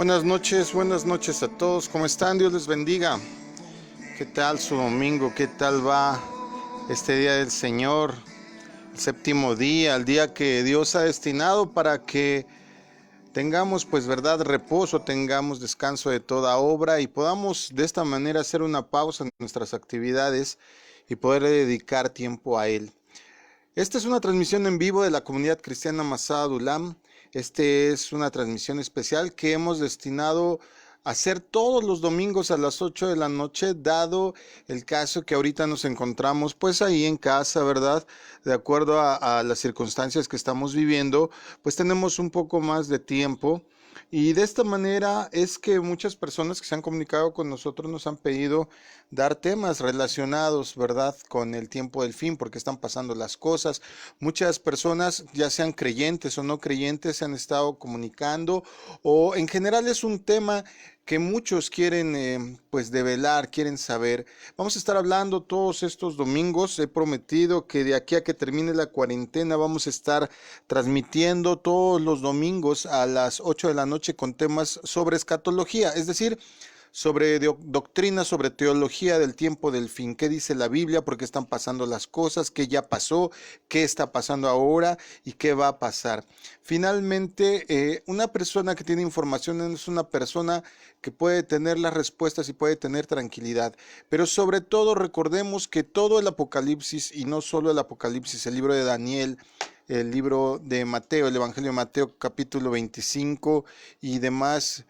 Buenas noches a todos. ¿Cómo están? Dios les bendiga. ¿Qué tal su domingo? ¿Qué tal va este día del Señor? El séptimo día, el día que Dios ha destinado para que tengamos, pues, verdad, reposo, tengamos descanso de toda obra y podamos de esta manera hacer una pausa en nuestras actividades y poder dedicar tiempo a Él. Esta es una transmisión en vivo de la comunidad cristiana Masada Adulam. Este es una transmisión especial que hemos destinado a hacer todos los domingos a las 8 de la noche, dado el caso que ahorita nos encontramos pues ahí en casa, ¿verdad? De acuerdo a las circunstancias que estamos viviendo, pues tenemos un poco más de tiempo. Y de esta manera es que muchas personas que se han comunicado con nosotros nos han pedido dar temas relacionados, ¿verdad?, con el tiempo del fin, porque están pasando las cosas. Muchas personas, ya sean creyentes o no creyentes, se han estado comunicando, o en general es un tema que muchos quieren pues develar, quieren saber. Vamos a estar hablando todos estos domingos. He prometido que de aquí a que termine la cuarentena vamos a estar transmitiendo todos los domingos a las 8 de la noche con temas sobre escatología, es decir, sobre doctrina, sobre teología del tiempo del fin. ¿Qué dice la Biblia? ¿Por qué están pasando las cosas? ¿Qué ya pasó? ¿Qué está pasando ahora? ¿Y qué va a pasar? Finalmente, una persona que tiene información es una persona que puede tener las respuestas y puede tener tranquilidad. Pero sobre todo recordemos que todo el Apocalipsis, y no solo el Apocalipsis, el libro de Daniel, el libro de Mateo, el Evangelio de Mateo capítulo 25 y demás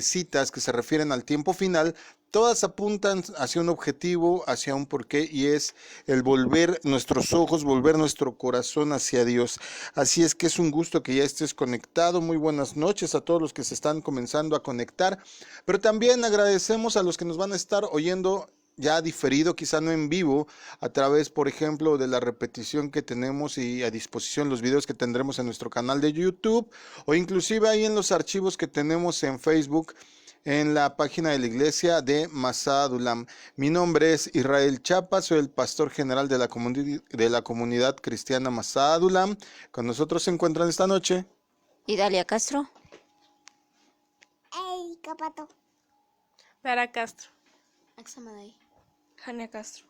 citas que se refieren al tiempo final, todas apuntan hacia un objetivo, hacia un porqué, y es el volver nuestros ojos, volver nuestro corazón hacia Dios. Así es que es un gusto que ya estés conectado. Muy buenas noches a todos los que se están comenzando a conectar, pero también agradecemos a los que nos van a estar oyendo ya diferido, quizá no en vivo, a través, por ejemplo, de la repetición que tenemos y a disposición los videos que tendremos en nuestro canal de YouTube, o inclusive ahí en los archivos que tenemos en Facebook, en la página de la iglesia de Masada Adulam. Mi nombre es Israel Chapa, soy el pastor general de la comunidad cristiana Masada Adulam. Con nosotros se encuentran esta noche Idalia Castro. Hey, Capato. Lara Castro. Axamaday. Jania Castro.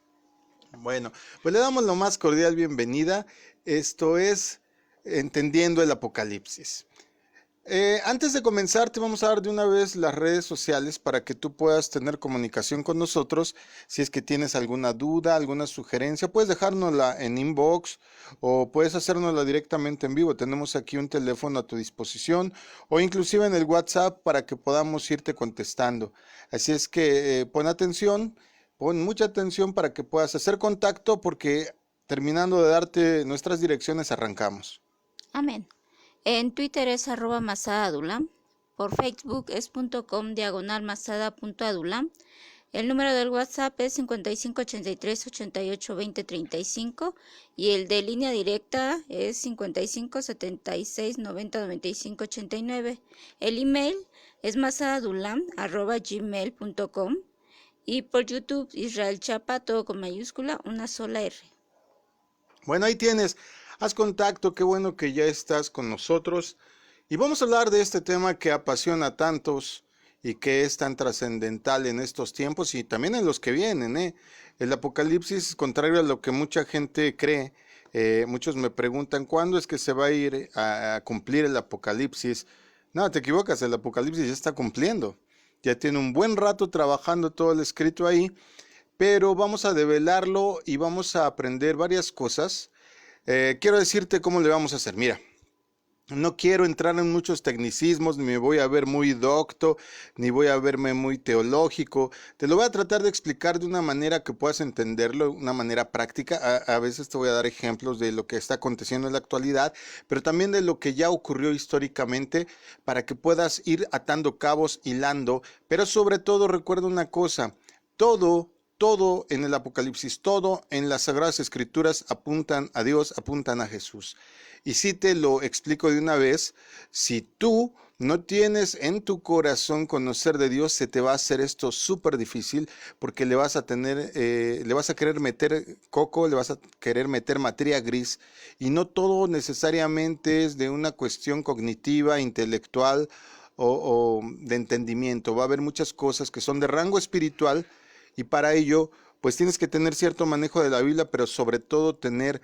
Bueno, pues le damos la más cordial bienvenida. Esto es Entendiendo el Apocalipsis. Antes de comenzar, te vamos a dar de una vez las redes sociales para que tú puedas tener comunicación con nosotros. Si es que tienes alguna duda, alguna sugerencia, puedes dejárnosla en inbox o puedes hacérnosla directamente en vivo. Tenemos aquí un teléfono a tu disposición o inclusive en el WhatsApp para que podamos irte contestando. Así es que pon mucha atención para que puedas hacer contacto, porque terminando de darte nuestras direcciones arrancamos. Amén. En Twitter es @masadadulam. Por Facebook es .com/masada.adulam. El número del WhatsApp es 5583882035 y el de línea directa es 5576909589. El email es masadadulam@gmail.com y por YouTube Israel Chapa, todo con mayúscula, una sola R. Bueno, ahí tienes, haz contacto, qué bueno que ya estás con nosotros y vamos a hablar de este tema que apasiona a tantos y que es tan trascendental en estos tiempos y también en los que vienen. El Apocalipsis, contrario a lo que mucha gente cree, muchos me preguntan, ¿cuándo es que se va a ir a cumplir el Apocalipsis? No, te equivocas, el Apocalipsis ya está cumpliendo, ya tiene un buen rato trabajando todo el escrito ahí, pero vamos a develarlo y vamos a aprender varias cosas. Quiero decirte cómo le vamos a hacer. Mira, no quiero entrar en muchos tecnicismos, ni me voy a ver muy docto, ni voy a verme muy teológico. Te lo voy a tratar de explicar de una manera que puedas entenderlo, una manera práctica. A veces te voy a dar ejemplos de lo que está aconteciendo en la actualidad, pero también de lo que ya ocurrió históricamente, para que puedas ir atando cabos, hilando. Pero sobre todo recuerda una cosa, todo en el Apocalipsis, todo en las Sagradas Escrituras apuntan a Dios, apuntan a Jesús. Y si te lo explico de una vez, si tú no tienes en tu corazón conocer de Dios, se te va a hacer esto súper difícil, porque le vas a querer meter coco, le vas a querer meter materia gris, y no todo necesariamente es de una cuestión cognitiva, intelectual, o de entendimiento. Va a haber muchas cosas que son de rango espiritual y para ello pues tienes que tener cierto manejo de la Biblia, pero sobre todo tener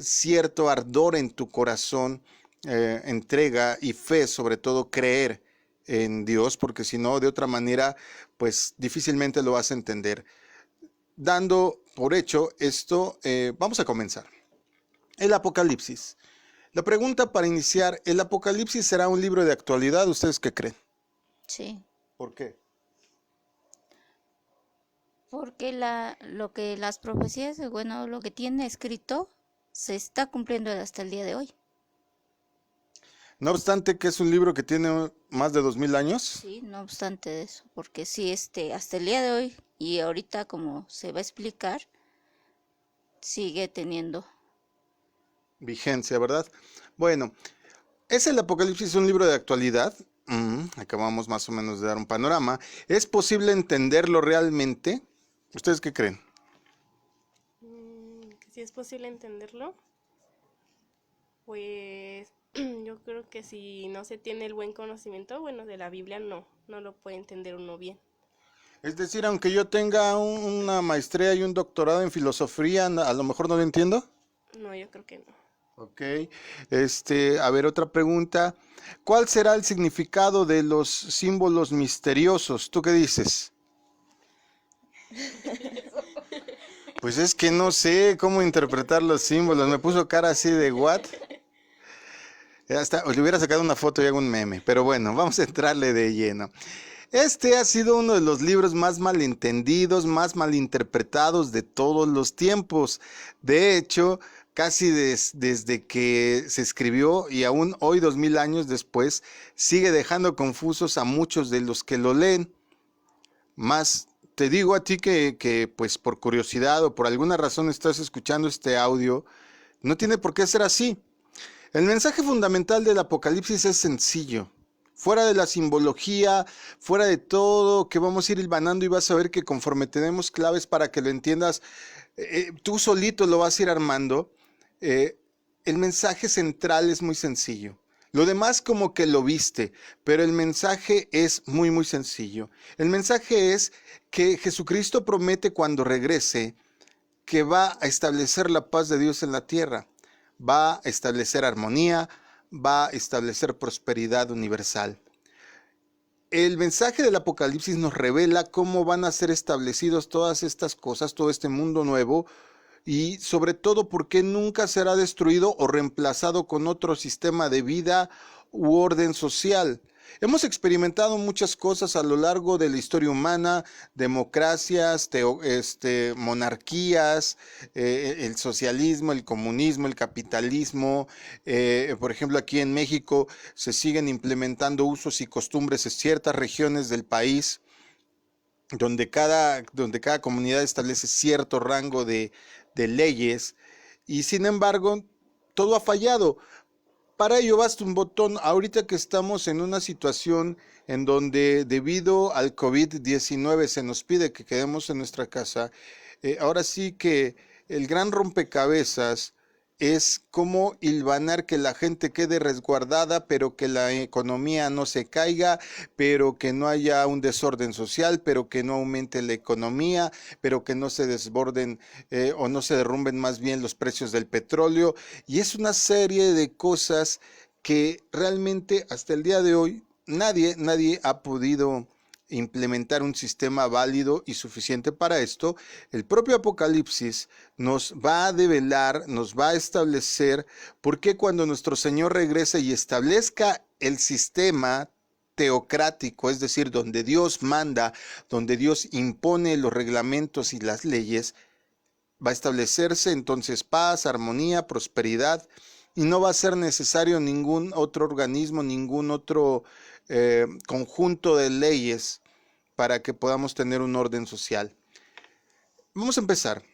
cierto ardor en tu corazón, entrega y fe, sobre todo creer en Dios, porque si no, de otra manera, pues difícilmente lo vas a entender. Dando por hecho esto, vamos a comenzar. El Apocalipsis. La pregunta para iniciar, ¿el Apocalipsis será un libro de actualidad? ¿Ustedes qué creen? Sí, ¿Por qué? porque lo que las profecías, bueno, lo que tiene escrito se está cumpliendo hasta el día de hoy. No obstante que es un libro que tiene más de 2000 años. Sí, no obstante eso, porque sí, hasta el día de hoy y ahorita como se va a explicar, sigue teniendo. Vigencia, ¿verdad? Bueno, ¿es el Apocalipsis un libro de actualidad? Acabamos más o menos de dar un panorama. ¿Es posible entenderlo realmente? ¿Ustedes qué creen? Que si es posible entenderlo, pues yo creo que si no se tiene el buen conocimiento, bueno, de la Biblia no lo puede entender uno bien. Es decir, aunque yo tenga una maestría y un doctorado en filosofía, a lo mejor no lo entiendo. No, yo creo que no. Ok, a ver, otra pregunta. ¿Cuál será el significado de los símbolos misteriosos? ¿Tú qué dices? Pues es que no sé cómo interpretar los símbolos. Me puso cara así de what. Hasta le hubiera sacado una foto y hago un meme. Pero bueno, vamos a entrarle de lleno. Este ha sido uno de los libros más malentendidos, más malinterpretados de todos los tiempos. De hecho, casi desde que se escribió y aún hoy, 2000 años después, sigue dejando confusos a muchos de los que lo leen. Más te digo a ti que pues por curiosidad o por alguna razón estás escuchando este audio, no tiene por qué ser así. El mensaje fundamental del Apocalipsis es sencillo. Fuera de la simbología, fuera de todo que vamos a ir hilvanando y vas a ver que conforme tenemos claves para que lo entiendas, tú solito lo vas a ir armando. El mensaje central es muy sencillo. Lo demás como que lo viste, pero el mensaje es muy, muy sencillo. El mensaje es que Jesucristo promete cuando regrese que va a establecer la paz de Dios en la tierra, va a establecer armonía, va a establecer prosperidad universal. El mensaje del Apocalipsis nos revela cómo van a ser establecidos todas estas cosas, todo este mundo nuevo, y sobre todo por qué nunca será destruido o reemplazado con otro sistema de vida u orden social. Hemos experimentado muchas cosas a lo largo de la historia humana, democracias, monarquías, el socialismo, el comunismo, el capitalismo. Por ejemplo, aquí en México se siguen implementando usos y costumbres en ciertas regiones del país, donde cada comunidad establece cierto rango de leyes, y sin embargo, todo ha fallado. Para ello basta un botón. Ahorita que estamos en una situación en donde debido al COVID-19 se nos pide que quedemos en nuestra casa, ahora sí que el gran rompecabezas es cómo hilvanar que la gente quede resguardada, pero que la economía no se caiga, pero que no haya un desorden social, pero que no aumente la economía, pero que no se desborden o no se derrumben más bien los precios del petróleo. Y es una serie de cosas que realmente hasta el día de hoy nadie ha podido implementar un sistema válido y suficiente para esto. El propio Apocalipsis nos va a develar, nos va a establecer por qué cuando nuestro Señor regrese y establezca el sistema teocrático, es decir, donde Dios manda, donde Dios impone los reglamentos y las leyes, va a establecerse entonces paz, armonía, prosperidad, y no va a ser necesario ningún otro organismo, ningún otro conjunto de leyes para que podamos tener un orden social. Vamos a empezar.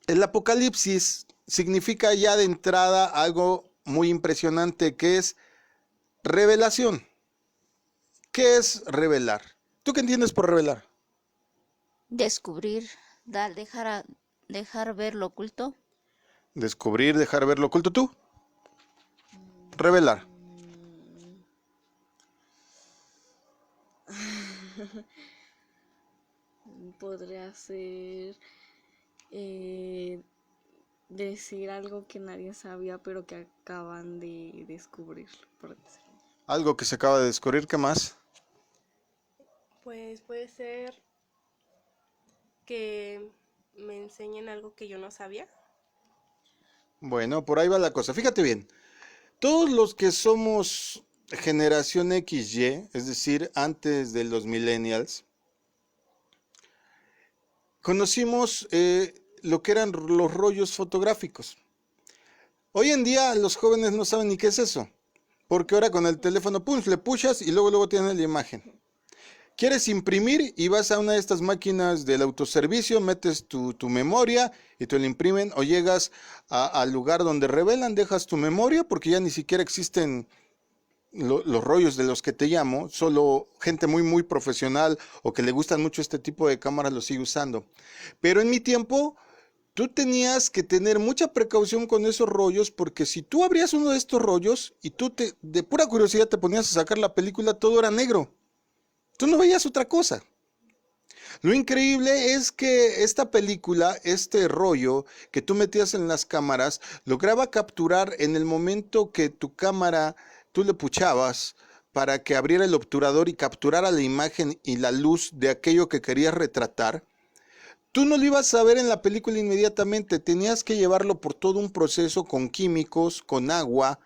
El Apocalipsis significa ya de entrada algo muy impresionante, que es revelación. ¿Qué es revelar? ¿Tú qué entiendes por revelar? Descubrir, dejar ver lo oculto. Descubrir, dejar ver lo oculto. ¿Tú? Revelar. Podría ser decir algo que nadie sabía, pero que acaban de descubrir, por decirlo. Algo que se acaba de descubrir, ¿qué más? Pues puede ser que me enseñen algo que yo no sabía. Bueno, por ahí va la cosa. Fíjate bien, todos los que somos generación XY, es decir, antes de los millennials, conocimos lo que eran los rollos fotográficos. Hoy en día los jóvenes no saben ni qué es eso, porque ahora con el teléfono, pum, le pushas y luego tienes la imagen. Quieres imprimir y vas a una de estas máquinas del autoservicio, metes tu memoria y te la imprimen, o llegas al lugar donde revelan, dejas tu memoria porque ya ni siquiera existen los rollos de los que te llamo, solo gente muy muy profesional o que le gustan mucho este tipo de cámaras lo sigue usando. Pero en mi tiempo tú tenías que tener mucha precaución con esos rollos, porque si tú abrías uno de estos rollos y tú de pura curiosidad te ponías a sacar la película, todo era negro. Tú no veías otra cosa. Lo increíble es que esta película, este rollo que tú metías en las cámaras, lograba capturar en el momento que tu cámara, tú le puchabas para que abriera el obturador y capturara la imagen y la luz de aquello que querías retratar. Tú no lo ibas a ver en la película inmediatamente, tenías que llevarlo por todo un proceso con químicos, con agua,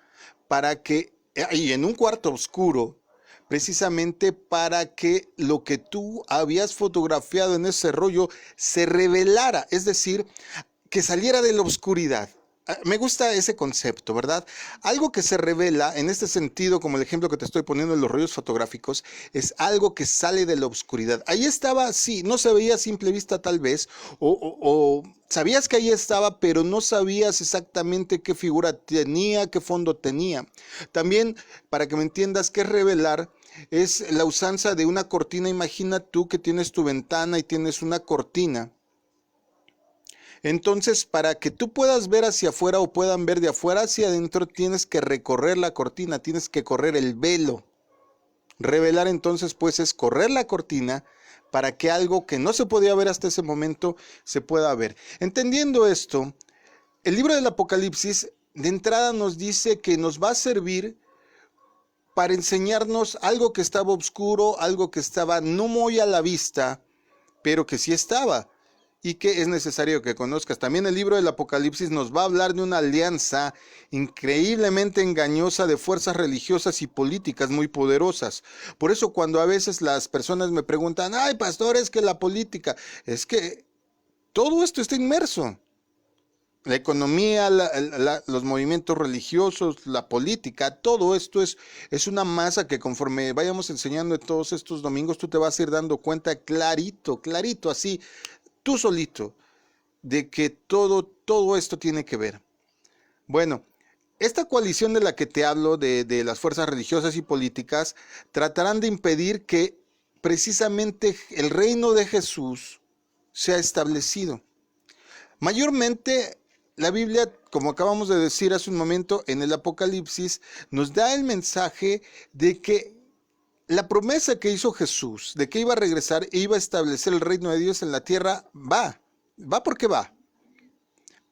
para que, y en un cuarto oscuro, precisamente para que lo que tú habías fotografiado en ese rollo se revelara, es decir, que saliera de la oscuridad. Me gusta ese concepto, ¿verdad? Algo que se revela, en este sentido, como el ejemplo que te estoy poniendo en los rollos fotográficos, es algo que sale de la oscuridad. Ahí estaba, sí, no se veía a simple vista tal vez, o sabías que ahí estaba, pero no sabías exactamente qué figura tenía, qué fondo tenía. También, para que me entiendas, qué es revelar, es la usanza de una cortina. Imagina tú que tienes tu ventana y tienes una cortina. Entonces, para que tú puedas ver hacia afuera o puedan ver de afuera hacia adentro, tienes que recorrer la cortina, tienes que correr el velo. Revelar entonces, pues, es correr la cortina para que algo que no se podía ver hasta ese momento se pueda ver. Entendiendo esto, el libro del Apocalipsis de entrada nos dice que nos va a servir para enseñarnos algo que estaba oscuro, algo que estaba no muy a la vista, pero que sí estaba, y que es necesario que conozcas. También el libro del Apocalipsis nos va a hablar de una alianza increíblemente engañosa de fuerzas religiosas y políticas muy poderosas. Por eso cuando a veces las personas me preguntan, ay pastor, es que la política, es que todo esto está inmerso. La economía, los movimientos religiosos, la política, todo esto es una masa que conforme vayamos enseñando en todos estos domingos, tú te vas a ir dando cuenta clarito, clarito, así, tú solito, de que todo esto tiene que ver. Bueno, esta coalición de la que te hablo, de las fuerzas religiosas y políticas, tratarán de impedir que precisamente el reino de Jesús sea establecido. Mayormente, la Biblia, como acabamos de decir hace un momento en el Apocalipsis, nos da el mensaje de que la promesa que hizo Jesús, de que iba a regresar e iba a establecer el reino de Dios en la tierra, va porque va.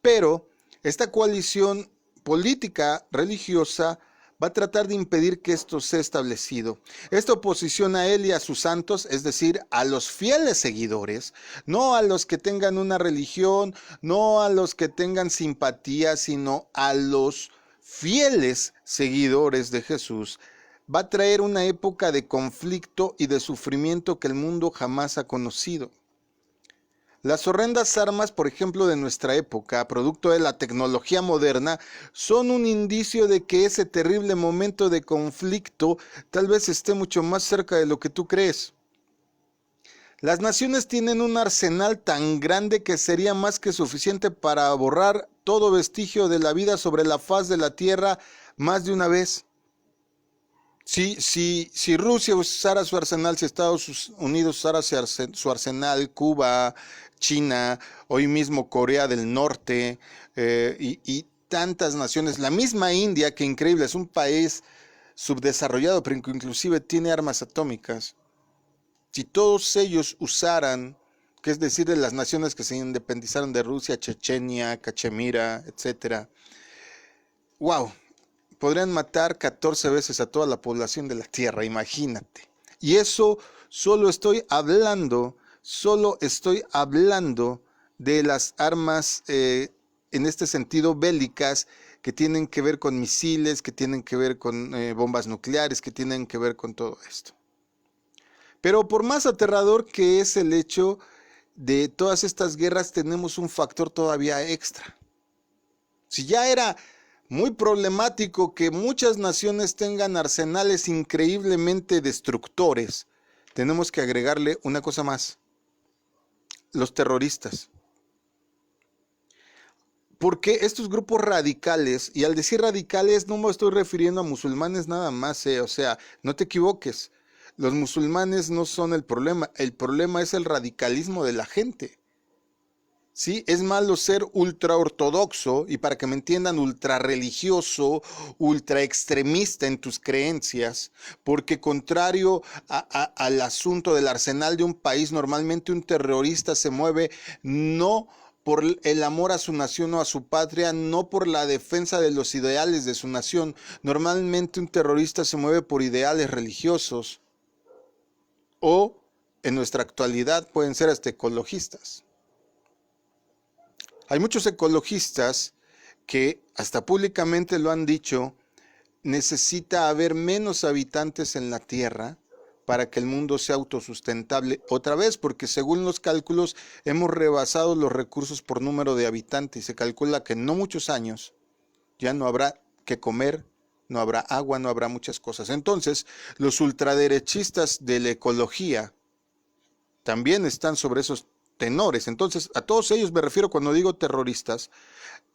Pero esta coalición política religiosa va a tratar de impedir que esto sea establecido. Esta oposición a él y a sus santos, es decir, a los fieles seguidores, no a los que tengan una religión, no a los que tengan simpatía, sino a los fieles seguidores de Jesús, va a traer una época de conflicto y de sufrimiento que el mundo jamás ha conocido. Las horrendas armas, por ejemplo, de nuestra época, producto de la tecnología moderna, son un indicio de que ese terrible momento de conflicto tal vez esté mucho más cerca de lo que tú crees. Las naciones tienen un arsenal tan grande que sería más que suficiente para borrar todo vestigio de la vida sobre la faz de la tierra más de una vez. Si Rusia usara su arsenal, si Estados Unidos usara su arsenal, Cuba, China, hoy mismo Corea del Norte y tantas naciones, la misma India, que increíble, es un país subdesarrollado, pero inclusive tiene armas atómicas. si todos ellos usaran, que es decir, de las naciones que se independizaron de Rusia, Chechenia, Cachemira, etcétera, wow, podrían matar 14 veces a toda la población de la Tierra, imagínate. Y eso solo estoy hablando de las armas en este sentido bélicas que tienen que ver con misiles, que tienen que ver con bombas nucleares, que tienen que ver con todo esto. Pero por más aterrador que es el hecho de todas estas guerras, tenemos un factor todavía extra. Si ya era muy problemático que muchas naciones tengan arsenales increíblemente destructores, tenemos que agregarle una cosa más: los terroristas. Porque estos grupos radicales, y al decir radicales no me estoy refiriendo a musulmanes nada más, o sea, no te equivoques, los musulmanes no son el problema es el radicalismo de la gente. Sí, es malo ser ultra ortodoxo y, para que me entiendan, ultra religioso, ultra extremista en tus creencias, porque contrario al asunto del arsenal de un país, normalmente un terrorista se mueve no por el amor a su nación o a su patria, no por la defensa de los ideales de su nación. Normalmente un terrorista se mueve por ideales religiosos o, en nuestra actualidad, pueden ser hasta ecologistas. Hay muchos ecologistas que hasta públicamente lo han dicho: necesita haber menos habitantes en la Tierra para que el mundo sea autosustentable. Otra vez, porque según los cálculos hemos rebasado los recursos por número de habitantes y se calcula que en no muchos años ya no habrá que comer, no habrá agua, no habrá muchas cosas. Entonces, los ultraderechistas de la ecología también están sobre esos tenores. Entonces, a todos ellos me refiero cuando digo terroristas.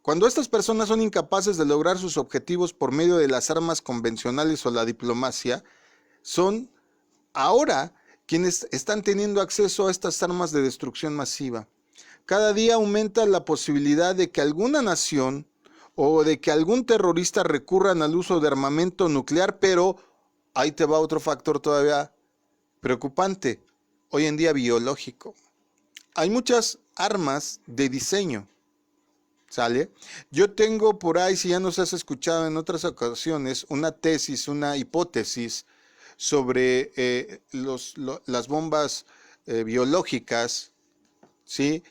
Cuando estas personas son incapaces de lograr sus objetivos por medio de las armas convencionales o la diplomacia, son ahora quienes están teniendo acceso a estas armas de destrucción masiva. Cada día aumenta la posibilidad de que alguna nación o de que algún terrorista recurran al uso de armamento nuclear, pero ahí te va otro factor todavía preocupante, hoy en día biológico. Hay muchas armas de diseño, ¿sale? Yo tengo por ahí, si ya nos has escuchado en otras ocasiones, una tesis, una hipótesis sobre las bombas biológicas, ¿sí?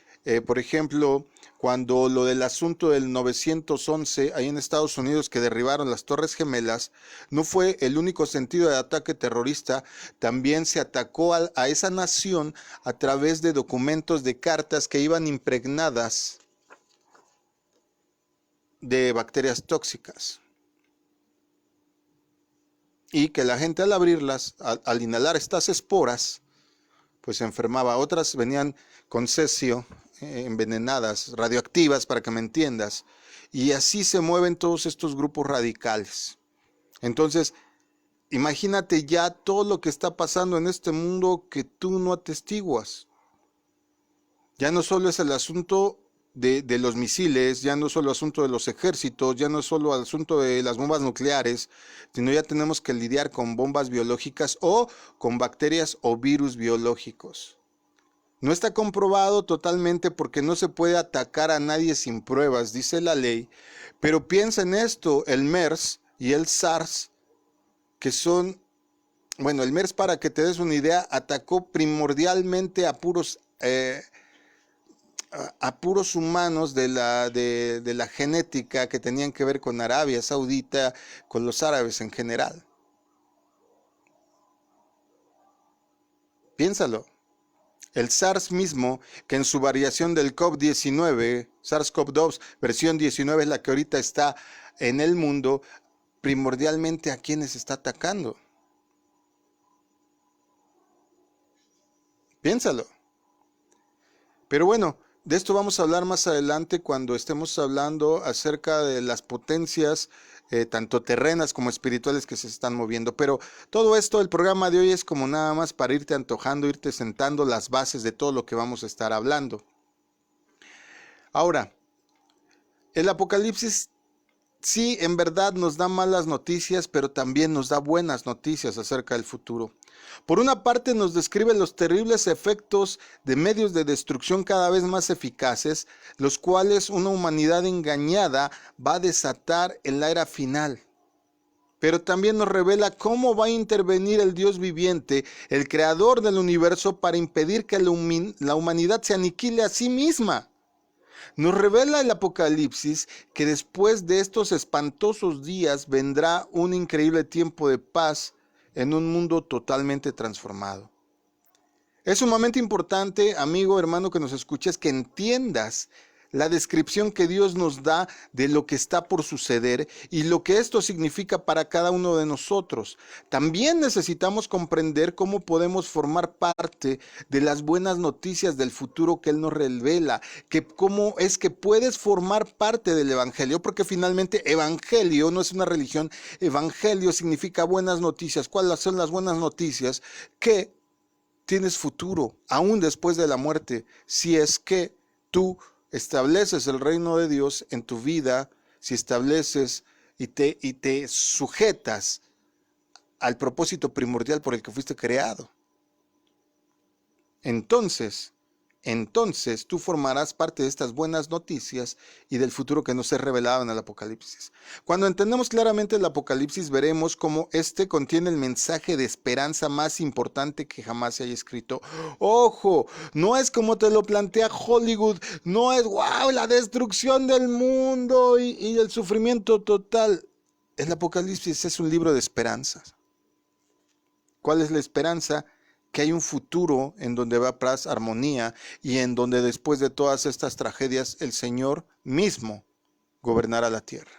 Por ejemplo, cuando lo del asunto del 911 ahí en Estados Unidos, que derribaron las Torres Gemelas, no fue el único sentido de ataque terrorista. También se atacó a esa nación a través de documentos, de cartas que iban impregnadas de bacterias tóxicas, y que la gente al abrirlas, al inhalar estas esporas, pues se enfermaba. Otras venían con cesio, envenenadas, radioactivas, para que me entiendas. Y así se mueven todos estos grupos radicales. Entonces, imagínate ya todo lo que está pasando en este mundo que tú no atestiguas. Ya no solo es el asunto de los misiles, ya no es solo asunto de los ejércitos, ya no es solo asunto de las bombas nucleares, sino ya tenemos que lidiar con bombas biológicas o con bacterias o virus biológicos. No está comprobado totalmente porque no se puede atacar a nadie sin pruebas, dice la ley, pero piensa en esto: el MERS y el SARS, que son, bueno, el MERS, para que te des una idea, atacó primordialmente a puros humanos de la genética que tenían que ver con Arabia Saudita, con los árabes en general. Piénsalo. El SARS mismo, que en su variación del COVID-19, SARS-CoV-2, versión 19, es la que ahorita está en el mundo, primordialmente a quienes está atacando. Piénsalo. Pero bueno, de esto vamos a hablar más adelante cuando estemos hablando acerca de las potencias, tanto terrenas como espirituales, que se están moviendo. Pero todo esto, el programa de hoy es como nada más para irte antojando, irte sentando las bases de todo lo que vamos a estar hablando. Ahora, el Apocalipsis sí, en verdad nos da malas noticias, pero también nos da buenas noticias acerca del futuro. Por una parte nos describe los terribles efectos de medios de destrucción cada vez más eficaces, los cuales una humanidad engañada va a desatar en la era final. Pero también nos revela cómo va a intervenir el Dios viviente, el creador del universo, para impedir que la humanidad se aniquile a sí misma. Nos revela el Apocalipsis que después de estos espantosos días vendrá un increíble tiempo de paz en un mundo totalmente transformado. Es sumamente importante, amigo, hermano, que nos escuches, que entiendas la descripción que Dios nos da de lo que está por suceder y lo que esto significa para cada uno de nosotros. También necesitamos comprender cómo podemos formar parte de las buenas noticias del futuro que Él nos revela, que cómo es que puedes formar parte del Evangelio, porque finalmente Evangelio no es una religión, Evangelio significa buenas noticias. ¿Cuáles son las buenas noticias? Que tienes futuro, aún después de la muerte, si es que tú estableces el reino de Dios en tu vida, si estableces y te sujetas al propósito primordial por el que fuiste creado. Entonces tú formarás parte de estas buenas noticias y del futuro que nos es revelado en el Apocalipsis. Cuando entendemos claramente el Apocalipsis, veremos cómo este contiene el mensaje de esperanza más importante que jamás se haya escrito. Ojo, no es como te lo plantea Hollywood, no es wow, la destrucción del mundo y el sufrimiento total. El Apocalipsis es un libro de esperanzas. ¿Cuál es la esperanza? Que hay un futuro en donde va paz, armonía, y en donde después de todas estas tragedias el Señor mismo gobernará la tierra.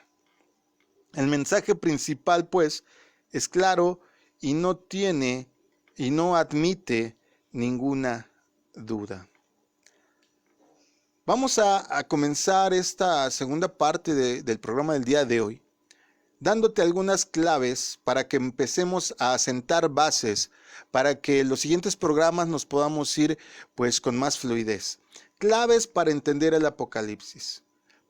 El mensaje principal, pues, es claro y no admite ninguna duda. Vamos a comenzar esta segunda parte del programa del día de hoy, dándote algunas claves para que empecemos a asentar bases para que los siguientes programas nos podamos ir pues con más fluidez. Claves para entender el Apocalipsis.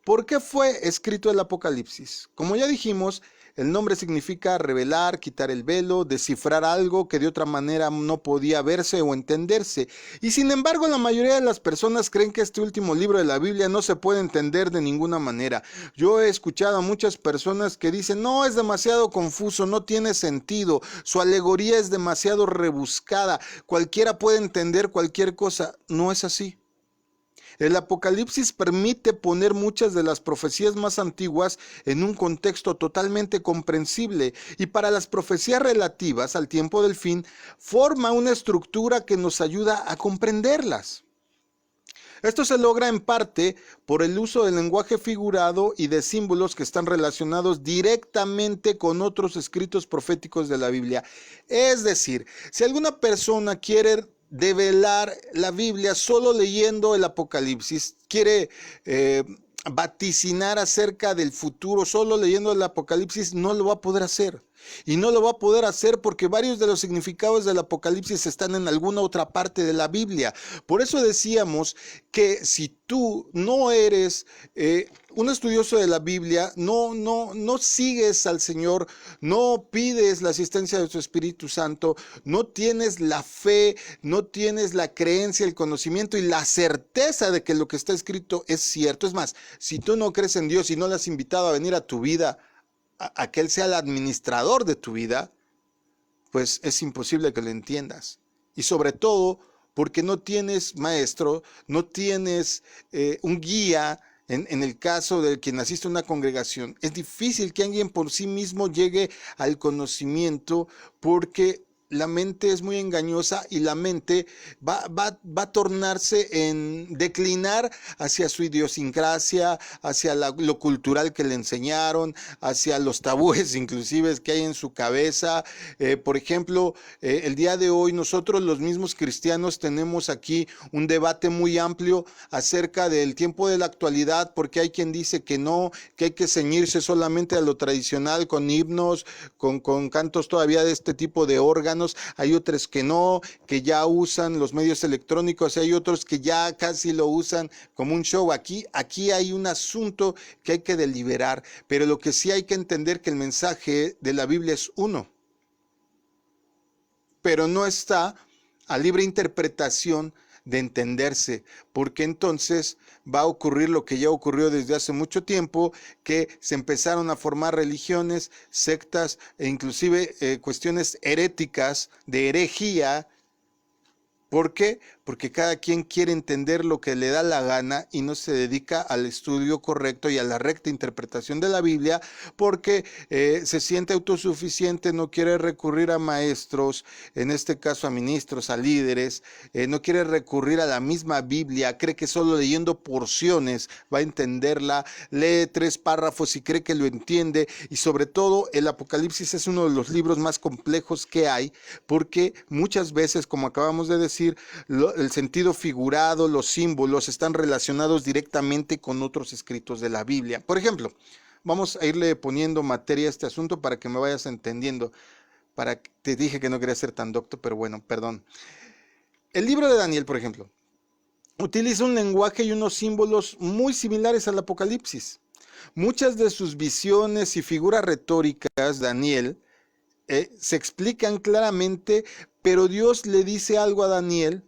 ¿Por qué fue escrito el Apocalipsis? Como ya dijimos, el nombre significa revelar, quitar el velo, descifrar algo que de otra manera no podía verse o entenderse. Y sin embargo, la mayoría de las personas creen que este último libro de la Biblia no se puede entender de ninguna manera. Yo he escuchado a muchas personas que dicen, no, es demasiado confuso, no tiene sentido, su alegoría es demasiado rebuscada, cualquiera puede entender cualquier cosa. No es así. El Apocalipsis permite poner muchas de las profecías más antiguas en un contexto totalmente comprensible, y para las profecías relativas al tiempo del fin, forma una estructura que nos ayuda a comprenderlas. Esto se logra en parte por el uso del lenguaje figurado y de símbolos que están relacionados directamente con otros escritos proféticos de la Biblia. Es decir, si alguna persona quiere develar la Biblia solo leyendo el Apocalipsis, quiere vaticinar acerca del futuro solo leyendo el Apocalipsis, no lo va a poder hacer. Y no lo va a poder hacer porque varios de los significados del Apocalipsis están en alguna otra parte de la Biblia. Por eso decíamos que si tú no eres un estudioso de la Biblia, no sigues al Señor, no pides la asistencia de su Espíritu Santo, no tienes la fe, no tienes la creencia, el conocimiento y la certeza de que lo que está escrito es cierto. Es más, si tú no crees en Dios y no le has invitado a venir a tu vida, a que Él sea el administrador de tu vida, pues es imposible que lo entiendas. Y sobre todo porque no tienes maestro, no tienes un guía. En el caso de que naciste en una congregación, es difícil que alguien por sí mismo llegue al conocimiento, porque la mente es muy engañosa y la mente va a tornarse en declinar hacia su idiosincrasia, hacia lo cultural que le enseñaron, hacia los tabúes inclusive que hay en su cabeza. Por ejemplo, el día de hoy nosotros los mismos cristianos tenemos aquí un debate muy amplio acerca del tiempo de la actualidad, porque hay quien dice que no, que hay que ceñirse solamente a lo tradicional con himnos, con cantos todavía de este tipo de órganos. Hay otros que no, que ya usan los medios electrónicos, y hay otros que ya casi lo usan como un show. Aquí hay un asunto que hay que deliberar, pero lo que sí hay que entender que el mensaje de la Biblia es uno. pero no está a libre interpretación de entenderse, porque entonces va a ocurrir lo que ya ocurrió desde hace mucho tiempo, que se empezaron a formar religiones, sectas e inclusive cuestiones heréticas de herejía. ¿Por qué? Porque cada quien quiere entender lo que le da la gana y no se dedica al estudio correcto y a la recta interpretación de la Biblia, porque se siente autosuficiente, no quiere recurrir a maestros, en este caso a ministros, a líderes, no quiere recurrir a la misma Biblia, cree que solo leyendo porciones va a entenderla, lee 3 párrafos y cree que lo entiende, y sobre todo el Apocalipsis es uno de los libros más complejos que hay, porque muchas veces, como acabamos de decir, el sentido figurado, los símbolos están relacionados directamente con otros escritos de la Biblia. Por ejemplo, vamos a irle poniendo materia a este asunto para que me vayas entendiendo. Te dije que no quería ser tan docto, pero bueno, perdón. El libro de Daniel, por ejemplo, utiliza un lenguaje y unos símbolos muy similares al Apocalipsis. Muchas de sus visiones y figuras retóricas, Daniel, se explican claramente, pero Dios le dice algo a Daniel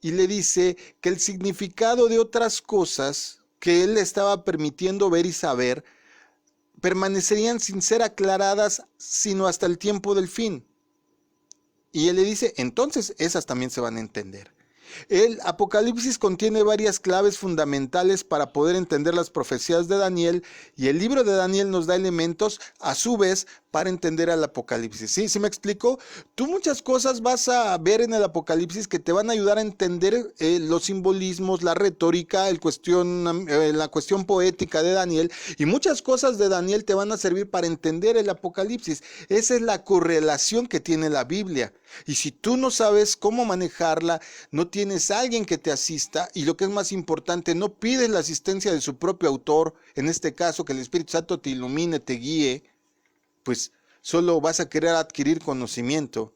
y le dice que el significado de otras cosas que él le estaba permitiendo ver y saber permanecerían sin ser aclaradas sino hasta el tiempo del fin. Y él le dice, entonces esas también se van a entender. El Apocalipsis contiene varias claves fundamentales para poder entender las profecías de Daniel, y el libro de Daniel nos da elementos a su vez para entender al Apocalipsis. ¿Sí me explico? Tú muchas cosas vas a ver en el Apocalipsis que te van a ayudar a entender los simbolismos, la retórica, la cuestión poética de Daniel, y muchas cosas de Daniel te van a servir para entender el Apocalipsis. Esa es la correlación que tiene la Biblia. Y si tú no sabes cómo manejarla, no tienes a alguien que te asista, y lo que es más importante, no pides la asistencia de su propio autor, en este caso que el Espíritu Santo te ilumine, te guíe, pues solo vas a querer adquirir conocimiento.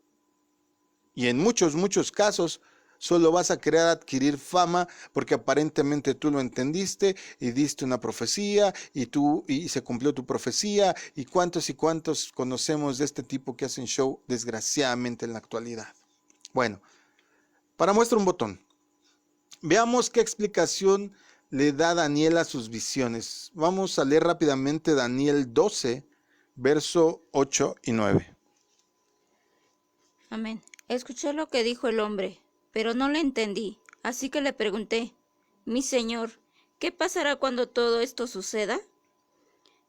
Y en muchos casos solo vas a querer adquirir fama, porque aparentemente tú lo entendiste y diste una profecía y se cumplió tu profecía, y cuántos conocemos de este tipo que hacen show desgraciadamente en la actualidad. Bueno, para muestra un botón, veamos qué explicación le da Daniel a sus visiones. Vamos a leer rápidamente Daniel 12, verso 8 y 9. Amén. Escuché lo que dijo el hombre, pero no le entendí. Así que le pregunté, mi señor, ¿qué pasará cuando todo esto suceda?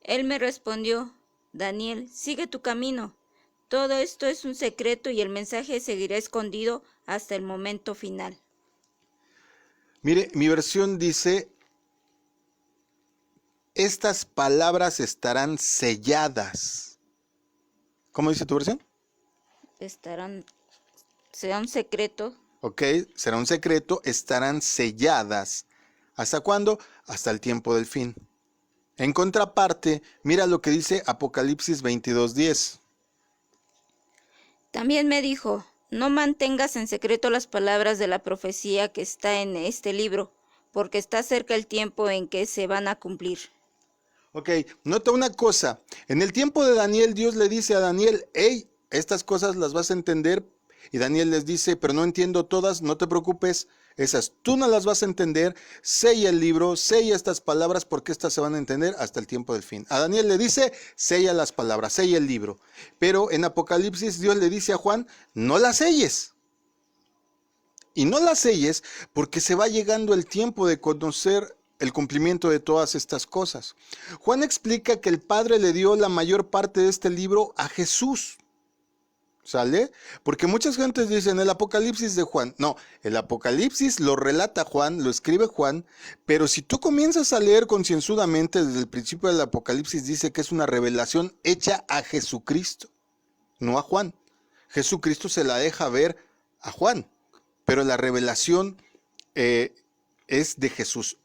Él me respondió, Daniel, sigue tu camino. Todo esto es un secreto y el mensaje seguirá escondido hasta el momento final. Mire, mi versión dice, estas palabras estarán selladas. ¿Cómo dice tu versión? Será un secreto. Ok, será un secreto, estarán selladas. ¿Hasta cuándo? Hasta el tiempo del fin. En contraparte, mira lo que dice Apocalipsis 22:10. También me dijo, no mantengas en secreto las palabras de la profecía que está en este libro, porque está cerca el tiempo en que se van a cumplir. Ok, nota una cosa. En el tiempo de Daniel, Dios le dice a Daniel, hey, estas cosas las vas a entender. Y Daniel les dice, pero no entiendo todas, no te preocupes, esas tú no las vas a entender, sella el libro, sella estas palabras porque estas se van a entender hasta el tiempo del fin. A Daniel le dice, sella las palabras, sella el libro. Pero en Apocalipsis Dios le dice a Juan, no las selles. Y no las selles porque se va llegando el tiempo de conocer el cumplimiento de todas estas cosas. Juan explica que el Padre le dio la mayor parte de este libro a Jesús. ¿Sale? Porque muchas gentes dicen el Apocalipsis de Juan. No, el Apocalipsis lo relata Juan, lo escribe Juan, pero si tú comienzas a leer concienzudamente desde el principio del Apocalipsis, dice que es una revelación hecha a Jesucristo, no a Juan. Jesucristo se la deja ver a Juan, pero la revelación es de Jesús.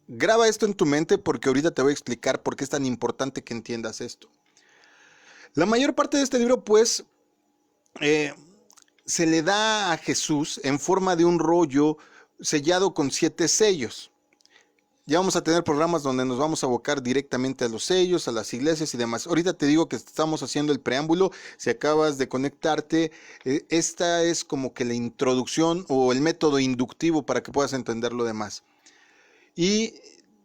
Graba esto en tu mente porque ahorita te voy a explicar por qué es tan importante que entiendas esto. La mayor parte de este libro, pues, se le da a Jesús en forma de un rollo sellado con 7 sellos. Ya vamos a tener programas donde nos vamos a abocar directamente a los sellos, a las iglesias y demás. Ahorita te digo que estamos haciendo el preámbulo. Si acabas de conectarte, esta es como que la introducción o el método inductivo para que puedas entender lo demás. Y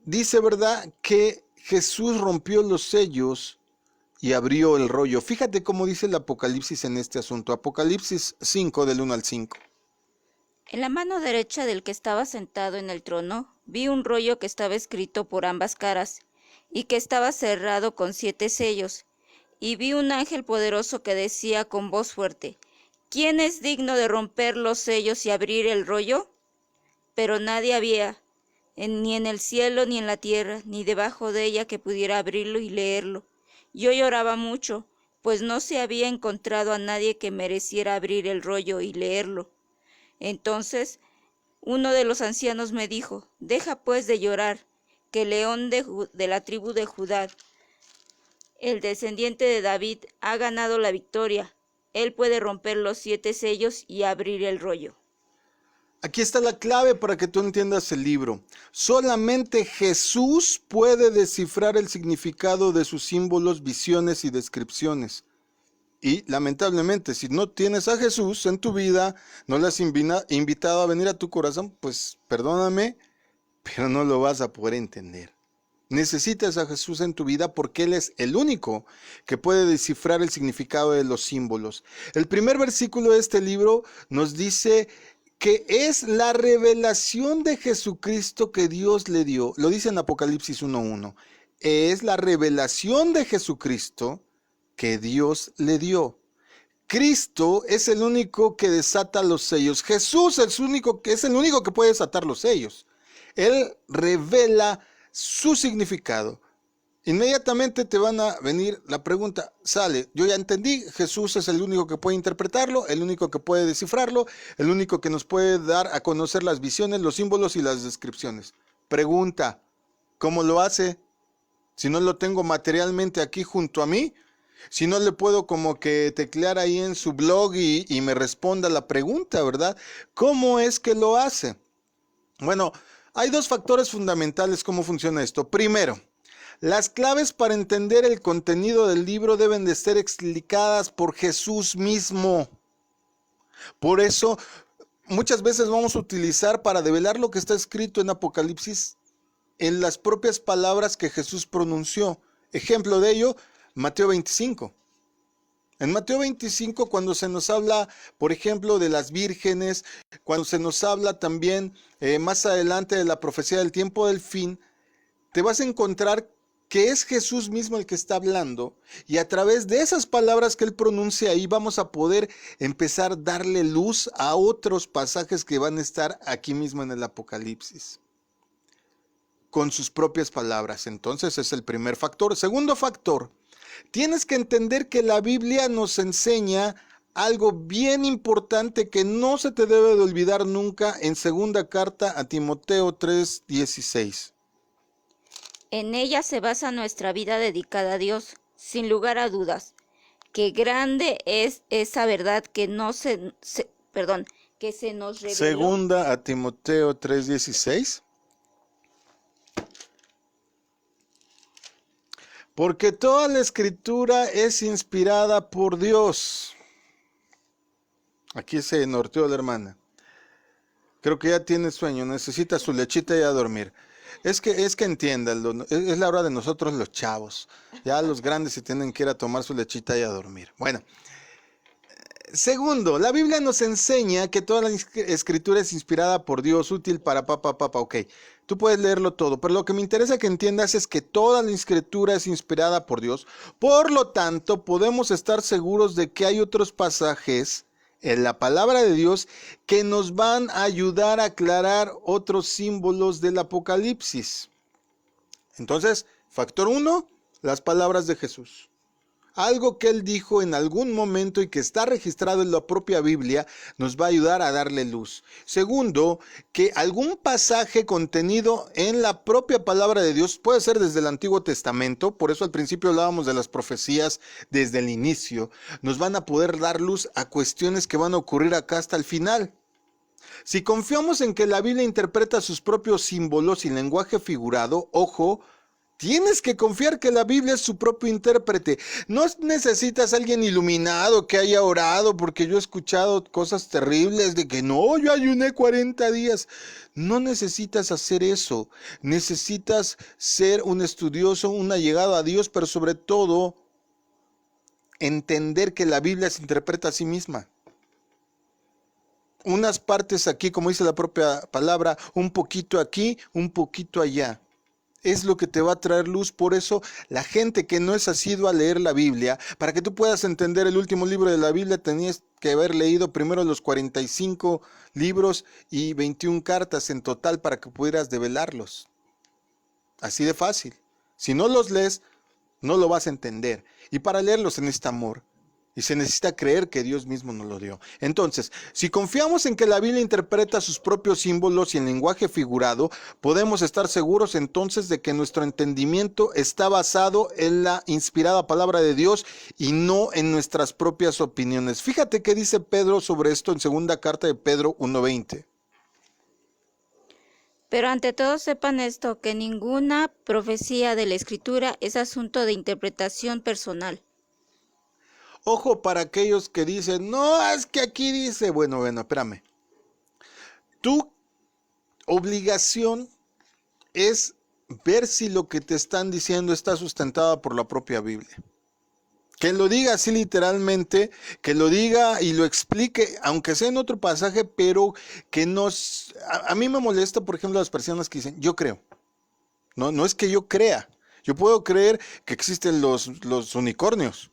dice, ¿verdad?, que Jesús rompió los sellos y abrió el rollo. Fíjate cómo dice el Apocalipsis en este asunto. Apocalipsis 5, del 1 al 5. En la mano derecha del que estaba sentado en el trono, vi un rollo que estaba escrito por ambas caras, y que estaba cerrado con 7 sellos. Y vi un ángel poderoso que decía con voz fuerte: ¿Quién es digno de romper los sellos y abrir el rollo? Pero nadie había, ni en el cielo, ni en la tierra, ni debajo de ella, que pudiera abrirlo y leerlo. Yo lloraba mucho, pues no se había encontrado a nadie que mereciera abrir el rollo y leerlo. Entonces uno de los ancianos me dijo: Deja pues de llorar, que el león de la tribu de Judá, el descendiente de David, ha ganado la victoria. Él puede romper los 7 sellos y abrir el rollo. Aquí está la clave para que tú entiendas el libro. Solamente Jesús puede descifrar el significado de sus símbolos, visiones y descripciones. Y lamentablemente, si no tienes a Jesús en tu vida, no le has invitado a venir a tu corazón, pues perdóname, pero no lo vas a poder entender. Necesitas a Jesús en tu vida porque Él es el único que puede descifrar el significado de los símbolos. El primer versículo de este libro nos dice que es la revelación de Jesucristo que Dios le dio. Lo dice en Apocalipsis 1:1. Es la revelación de Jesucristo que Dios le dio. Cristo es el único que desata los sellos. Jesús es el único que puede desatar los sellos. Él revela su significado. Inmediatamente te van a venir la pregunta, sale, yo ya entendí, Jesús es el único que puede interpretarlo, el único que puede descifrarlo, el único que nos puede dar a conocer las visiones, los símbolos y las descripciones. Pregunta, ¿cómo lo hace? Si no lo tengo materialmente aquí junto a mí, si no le puedo como que teclear ahí en su blog y me responda la pregunta, ¿verdad? ¿Cómo es que lo hace? Bueno, hay 2 factores fundamentales cómo funciona esto. Primero, las claves para entender el contenido del libro deben de ser explicadas por Jesús mismo. Por eso, muchas veces vamos a utilizar para develar lo que está escrito en Apocalipsis en las propias palabras que Jesús pronunció. Ejemplo de ello, Mateo 25. En Mateo 25, cuando se nos habla, por ejemplo, de las vírgenes, cuando se nos habla también más adelante de la profecía del tiempo del fin, te vas a encontrar que es Jesús mismo el que está hablando, y a través de esas palabras que él pronuncia ahí vamos a poder empezar a darle luz a otros pasajes que van a estar aquí mismo en el Apocalipsis, con sus propias palabras. Entonces es el primer factor. Segundo factor, tienes que entender que la Biblia nos enseña algo bien importante que no se te debe de olvidar nunca en segunda carta a Timoteo 3:16. En ella se basa nuestra vida dedicada a Dios, sin lugar a dudas. Que grande es esa verdad que que se nos reveló. Segunda a Timoteo 3:16. Porque toda la escritura es inspirada por Dios. Aquí se norteó la hermana. Creo que ya tiene sueño, necesita su lechita y a dormir. Es que entiéndalo, es la hora de nosotros los chavos. Ya los grandes se tienen que ir a tomar su lechita y a dormir. Bueno. Segundo, la Biblia nos enseña que toda la escritura es inspirada por Dios, útil para ok. Tú puedes leerlo todo, pero lo que me interesa que entiendas es que toda la escritura es inspirada por Dios. Por lo tanto, podemos estar seguros de que hay otros pasajes en la palabra de Dios que nos van a ayudar a aclarar otros símbolos del Apocalipsis. Entonces, factor 1, las palabras de Jesús. Algo que él dijo en algún momento y que está registrado en la propia Biblia nos va a ayudar a darle luz. Segundo, que algún pasaje contenido en la propia palabra de Dios, puede ser desde el Antiguo Testamento, por eso al principio hablábamos de las profecías desde el inicio, nos van a poder dar luz a cuestiones que van a ocurrir acá hasta el final. Si confiamos en que la Biblia interpreta sus propios símbolos y lenguaje figurado, ojo, tienes que confiar que la Biblia es su propio intérprete. No necesitas a alguien iluminado que haya orado, porque yo he escuchado cosas terribles de que no, yo ayuné 40 días. No necesitas hacer eso. Necesitas ser un estudioso, un allegado a Dios, pero sobre todo entender que la Biblia se interpreta a sí misma. Unas partes aquí, como dice la propia palabra, un poquito aquí, un poquito allá. Es lo que te va a traer luz. Por eso la gente que no es asidua a leer la Biblia, para que tú puedas entender el último libro de la Biblia, tenías que haber leído primero los 45 libros y 21 cartas en total para que pudieras develarlos. Así de fácil. Si no los lees, no lo vas a entender. Y para leerlos se necesita amor. Y se necesita creer que Dios mismo nos lo dio. Entonces, si confiamos en que la Biblia interpreta sus propios símbolos y en lenguaje figurado, podemos estar seguros entonces de que nuestro entendimiento está basado en la inspirada palabra de Dios y no en nuestras propias opiniones. Fíjate qué dice Pedro sobre esto en segunda carta de Pedro 1:20. Pero ante todo sepan esto, que ninguna profecía de la Escritura es asunto de interpretación personal. Ojo para aquellos que dicen, no, es que aquí dice, bueno, espérame. Tu obligación es ver si lo que te están diciendo está sustentado por la propia Biblia. Que lo diga así literalmente, que lo diga y lo explique, aunque sea en otro pasaje, pero que nos... A mí me molesta, por ejemplo, las personas que dicen, yo creo. No es que yo crea. Yo puedo creer que existen los unicornios.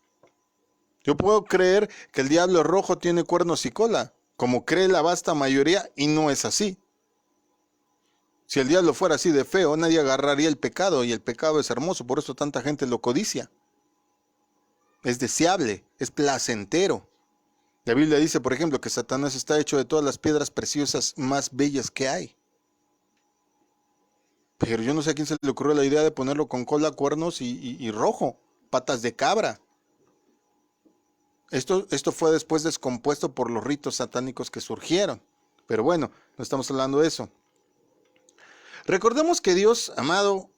Yo puedo creer que el diablo rojo tiene cuernos y cola, como cree la vasta mayoría, y no es así. Si el diablo fuera así de feo, nadie agarraría el pecado, y el pecado es hermoso, por eso tanta gente lo codicia. Es deseable, es placentero. La Biblia dice, por ejemplo, que Satanás está hecho de todas las piedras preciosas más bellas que hay. Pero yo no sé a quién se le ocurrió la idea de ponerlo con cola, cuernos y rojo, patas de cabra. Esto fue después descompuesto por los ritos satánicos que surgieron. Pero bueno, no estamos hablando de eso. Recordemos que Dios, amado,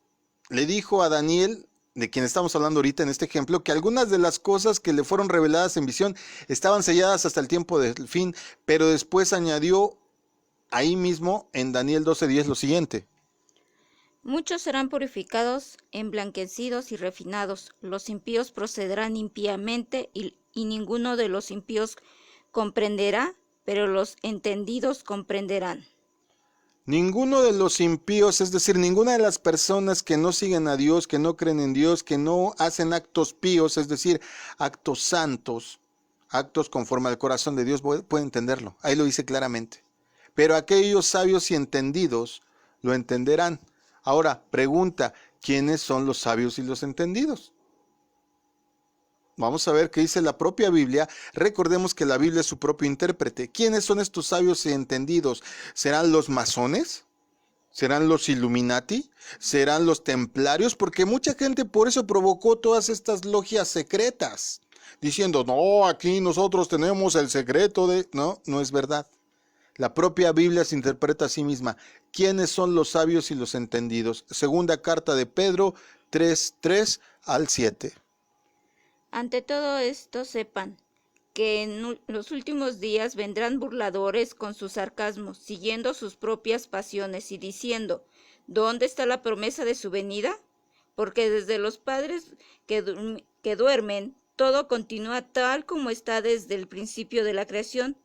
le dijo a Daniel, de quien estamos hablando ahorita en este ejemplo, que algunas de las cosas que le fueron reveladas en visión estaban selladas hasta el tiempo del fin, pero después añadió ahí mismo en Daniel 12:10 lo siguiente. Muchos serán purificados, emblanquecidos y refinados. Los impíos procederán impíamente y ninguno de los impíos comprenderá, pero los entendidos comprenderán. Ninguno de los impíos, es decir, ninguna de las personas que no siguen a Dios, que no creen en Dios, que no hacen actos píos, es decir, actos santos, actos conforme al corazón de Dios, puede entenderlo. Ahí lo dice claramente. Pero aquellos sabios y entendidos lo entenderán. Ahora, pregunta, ¿quiénes son los sabios y los entendidos? Vamos a ver qué dice la propia Biblia. Recordemos que la Biblia es su propio intérprete. ¿Quiénes son estos sabios y entendidos? ¿Serán los masones? ¿Serán los Illuminati? ¿Serán los templarios? Porque mucha gente por eso provocó todas estas logias secretas, diciendo, no, aquí nosotros tenemos el secreto de... No es verdad. La propia Biblia se interpreta a sí misma. ¿Quiénes son los sabios y los entendidos? Segunda carta de Pedro 3:3-7. Ante todo esto sepan que en los últimos días vendrán burladores con sus sarcasmos, siguiendo sus propias pasiones y diciendo, ¿dónde está la promesa de su venida? Porque desde los padres que duermen, todo continúa tal como está desde el principio de la creación.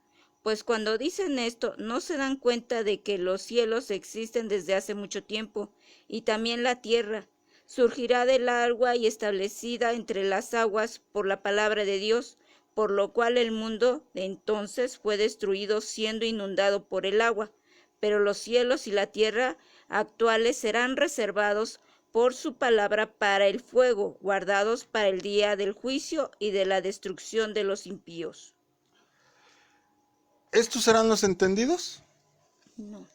Pues cuando dicen esto, no se dan cuenta de que los cielos existen desde hace mucho tiempo, y también la tierra. Surgirá del agua y establecida entre las aguas por la palabra de Dios, por lo cual el mundo de entonces fue destruido siendo inundado por el agua. Pero los cielos y la tierra actuales serán reservados por su palabra para el fuego, guardados para el día del juicio y de la destrucción de los impíos. ¿Estos serán los entendidos? No.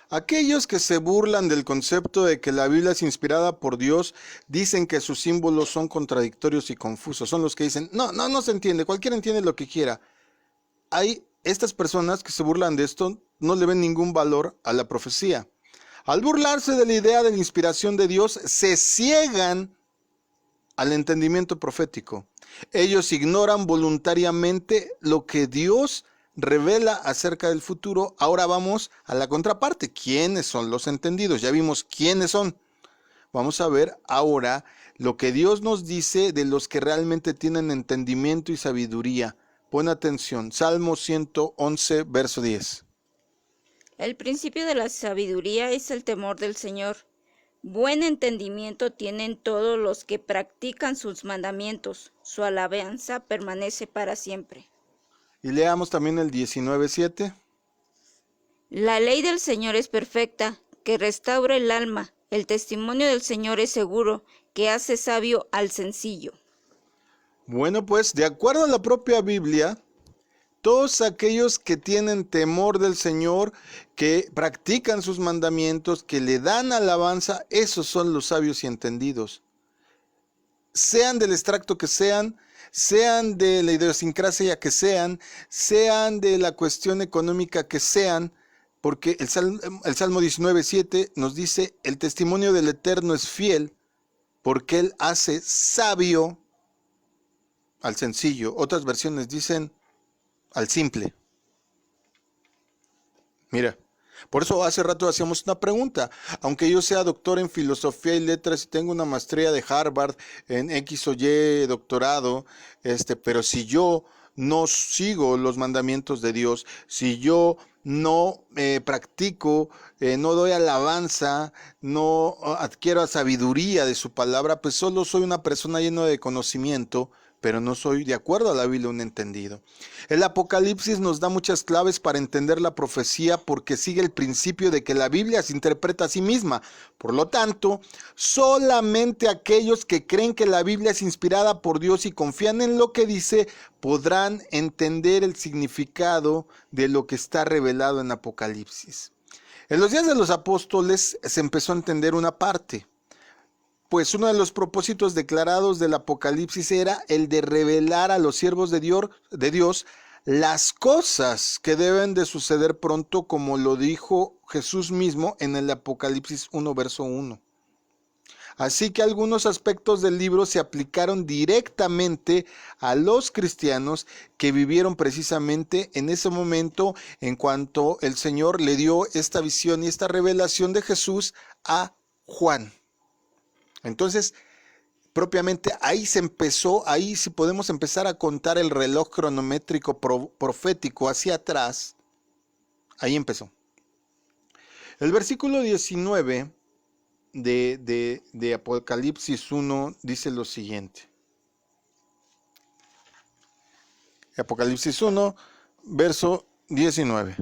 Aquellos que se burlan del concepto de que la Biblia es inspirada por Dios dicen que sus símbolos son contradictorios y confusos. Son los que dicen, no se entiende, cualquiera entiende lo que quiera. Hay estas personas que se burlan de esto no le ven ningún valor a la profecía. Al burlarse de la idea de la inspiración de Dios, se ciegan al entendimiento profético. Ellos ignoran voluntariamente lo que Dios revela acerca del futuro. Ahora vamos a la contraparte. ¿Quiénes son los entendidos? Ya vimos quiénes son. Vamos a ver ahora lo que Dios nos dice de los que realmente tienen entendimiento y sabiduría. Pon atención. Salmo 111, verso 10. El principio de la sabiduría es el temor del Señor. Buen entendimiento tienen todos los que practican sus mandamientos. Su alabanza permanece para siempre. Y leamos también el 19:7. La ley del Señor es perfecta, que restaura el alma. El testimonio del Señor es seguro, que hace sabio al sencillo. Bueno, pues, de acuerdo a la propia Biblia, todos aquellos que tienen temor del Señor, que practican sus mandamientos, que le dan alabanza, esos son los sabios y entendidos. Sean del extracto que sean de la idiosincrasia que sean de la cuestión económica que sean, porque el Salmo 19:7 nos dice, el testimonio del Eterno es fiel, porque Él hace sabio al sencillo. Otras versiones dicen al simple. Mira, por eso hace rato hacíamos una pregunta. Aunque yo sea doctor en filosofía y letras y tengo una maestría de Harvard en X o Y doctorado, pero si yo no sigo los mandamientos de Dios, si yo no practico, no doy alabanza, no adquiero sabiduría de su palabra, pues solo soy una persona llena de conocimiento, pero no soy, de acuerdo a la Biblia, un entendido. El Apocalipsis nos da muchas claves para entender la profecía porque sigue el principio de que la Biblia se interpreta a sí misma. Por lo tanto, solamente aquellos que creen que la Biblia es inspirada por Dios y confían en lo que dice, podrán entender el significado de lo que está revelado en Apocalipsis. En los días de los apóstoles se empezó a entender una parte. Pues uno de los propósitos declarados del Apocalipsis era el de revelar a los siervos de Dios las cosas que deben de suceder pronto, como lo dijo Jesús mismo en el Apocalipsis 1, verso 1. Así que algunos aspectos del libro se aplicaron directamente a los cristianos que vivieron precisamente en ese momento en cuanto el Señor le dio esta visión y esta revelación de Jesús a Juan. Entonces, propiamente ahí se empezó, ahí si podemos empezar a contar el reloj cronométrico profético hacia atrás, ahí empezó. El versículo 19 de Apocalipsis 1 dice lo siguiente. Apocalipsis 1, verso 19.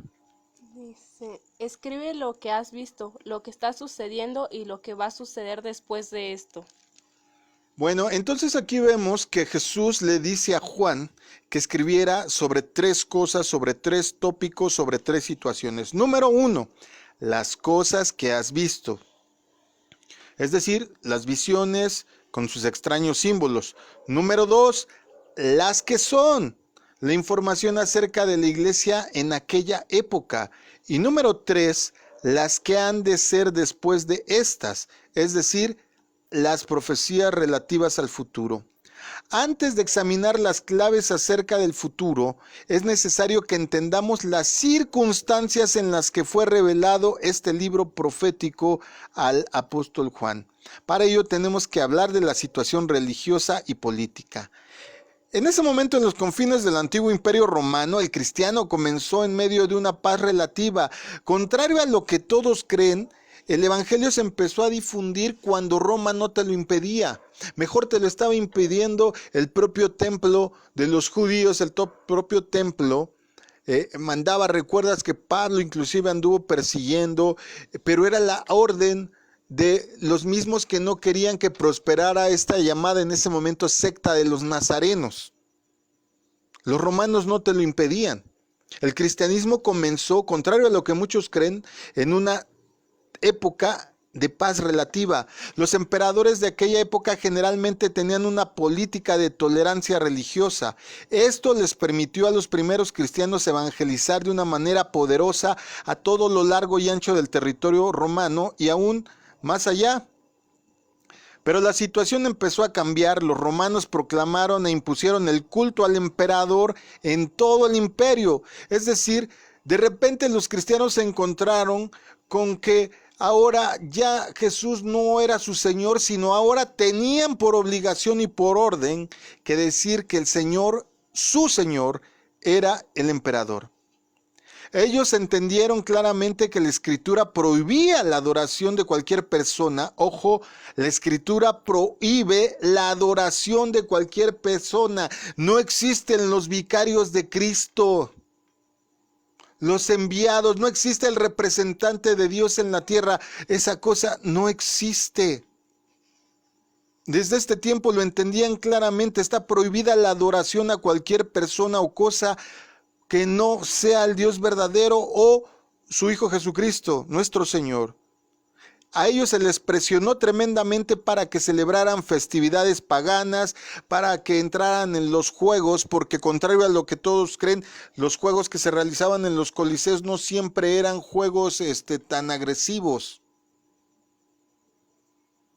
Dice, escribe lo que has visto, lo que está sucediendo y lo que va a suceder después de esto. Bueno, entonces aquí vemos que Jesús le dice a Juan que escribiera sobre tres cosas, sobre tres tópicos, sobre tres situaciones. Número 1, las cosas que has visto. Es decir, las visiones con sus extraños símbolos. Número 2, las que son. La información acerca de la iglesia en aquella época. Y número 3, las que han de ser después de estas, es decir, las profecías relativas al futuro. Antes de examinar las claves acerca del futuro, es necesario que entendamos las circunstancias en las que fue revelado este libro profético al apóstol Juan. Para ello tenemos que hablar de la situación religiosa y política. En ese momento, en los confines del antiguo imperio romano, el cristiano comenzó en medio de una paz relativa. Contrario a lo que todos creen, el evangelio se empezó a difundir cuando Roma no te lo impedía. Mejor te lo estaba impidiendo el propio templo de los judíos, el propio templo. Mandaba, recuerdas que Pablo inclusive anduvo persiguiendo, pero era la orden de los mismos que no querían que prosperara esta llamada en ese momento secta de los nazarenos. Los romanos no te lo impedían. El cristianismo comenzó, contrario a lo que muchos creen, en una época de paz relativa. Los emperadores de aquella época generalmente tenían una política de tolerancia religiosa. Esto les permitió a los primeros cristianos evangelizar de una manera poderosa a todo lo largo y ancho del territorio romano y aún más allá. Pero la situación empezó a cambiar. Los romanos proclamaron e impusieron el culto al emperador en todo el imperio. Es decir, de repente los cristianos se encontraron con que ahora ya Jesús no era su Señor, sino ahora tenían por obligación y por orden que decir que el Señor, su Señor, era el emperador. Ellos entendieron claramente que la Escritura prohibía la adoración de cualquier persona. Ojo, la Escritura prohíbe la adoración de cualquier persona. No existen los vicarios de Cristo, los enviados, no existe el representante de Dios en la tierra. Esa cosa no existe. Desde este tiempo lo entendían claramente. Está prohibida la adoración a cualquier persona o cosa que no sea el Dios verdadero o su Hijo Jesucristo, nuestro Señor. A ellos se les presionó tremendamente para que celebraran festividades paganas, para que entraran en los juegos, porque contrario a lo que todos creen, los juegos que se realizaban en los coliseos no siempre eran juegos tan agresivos.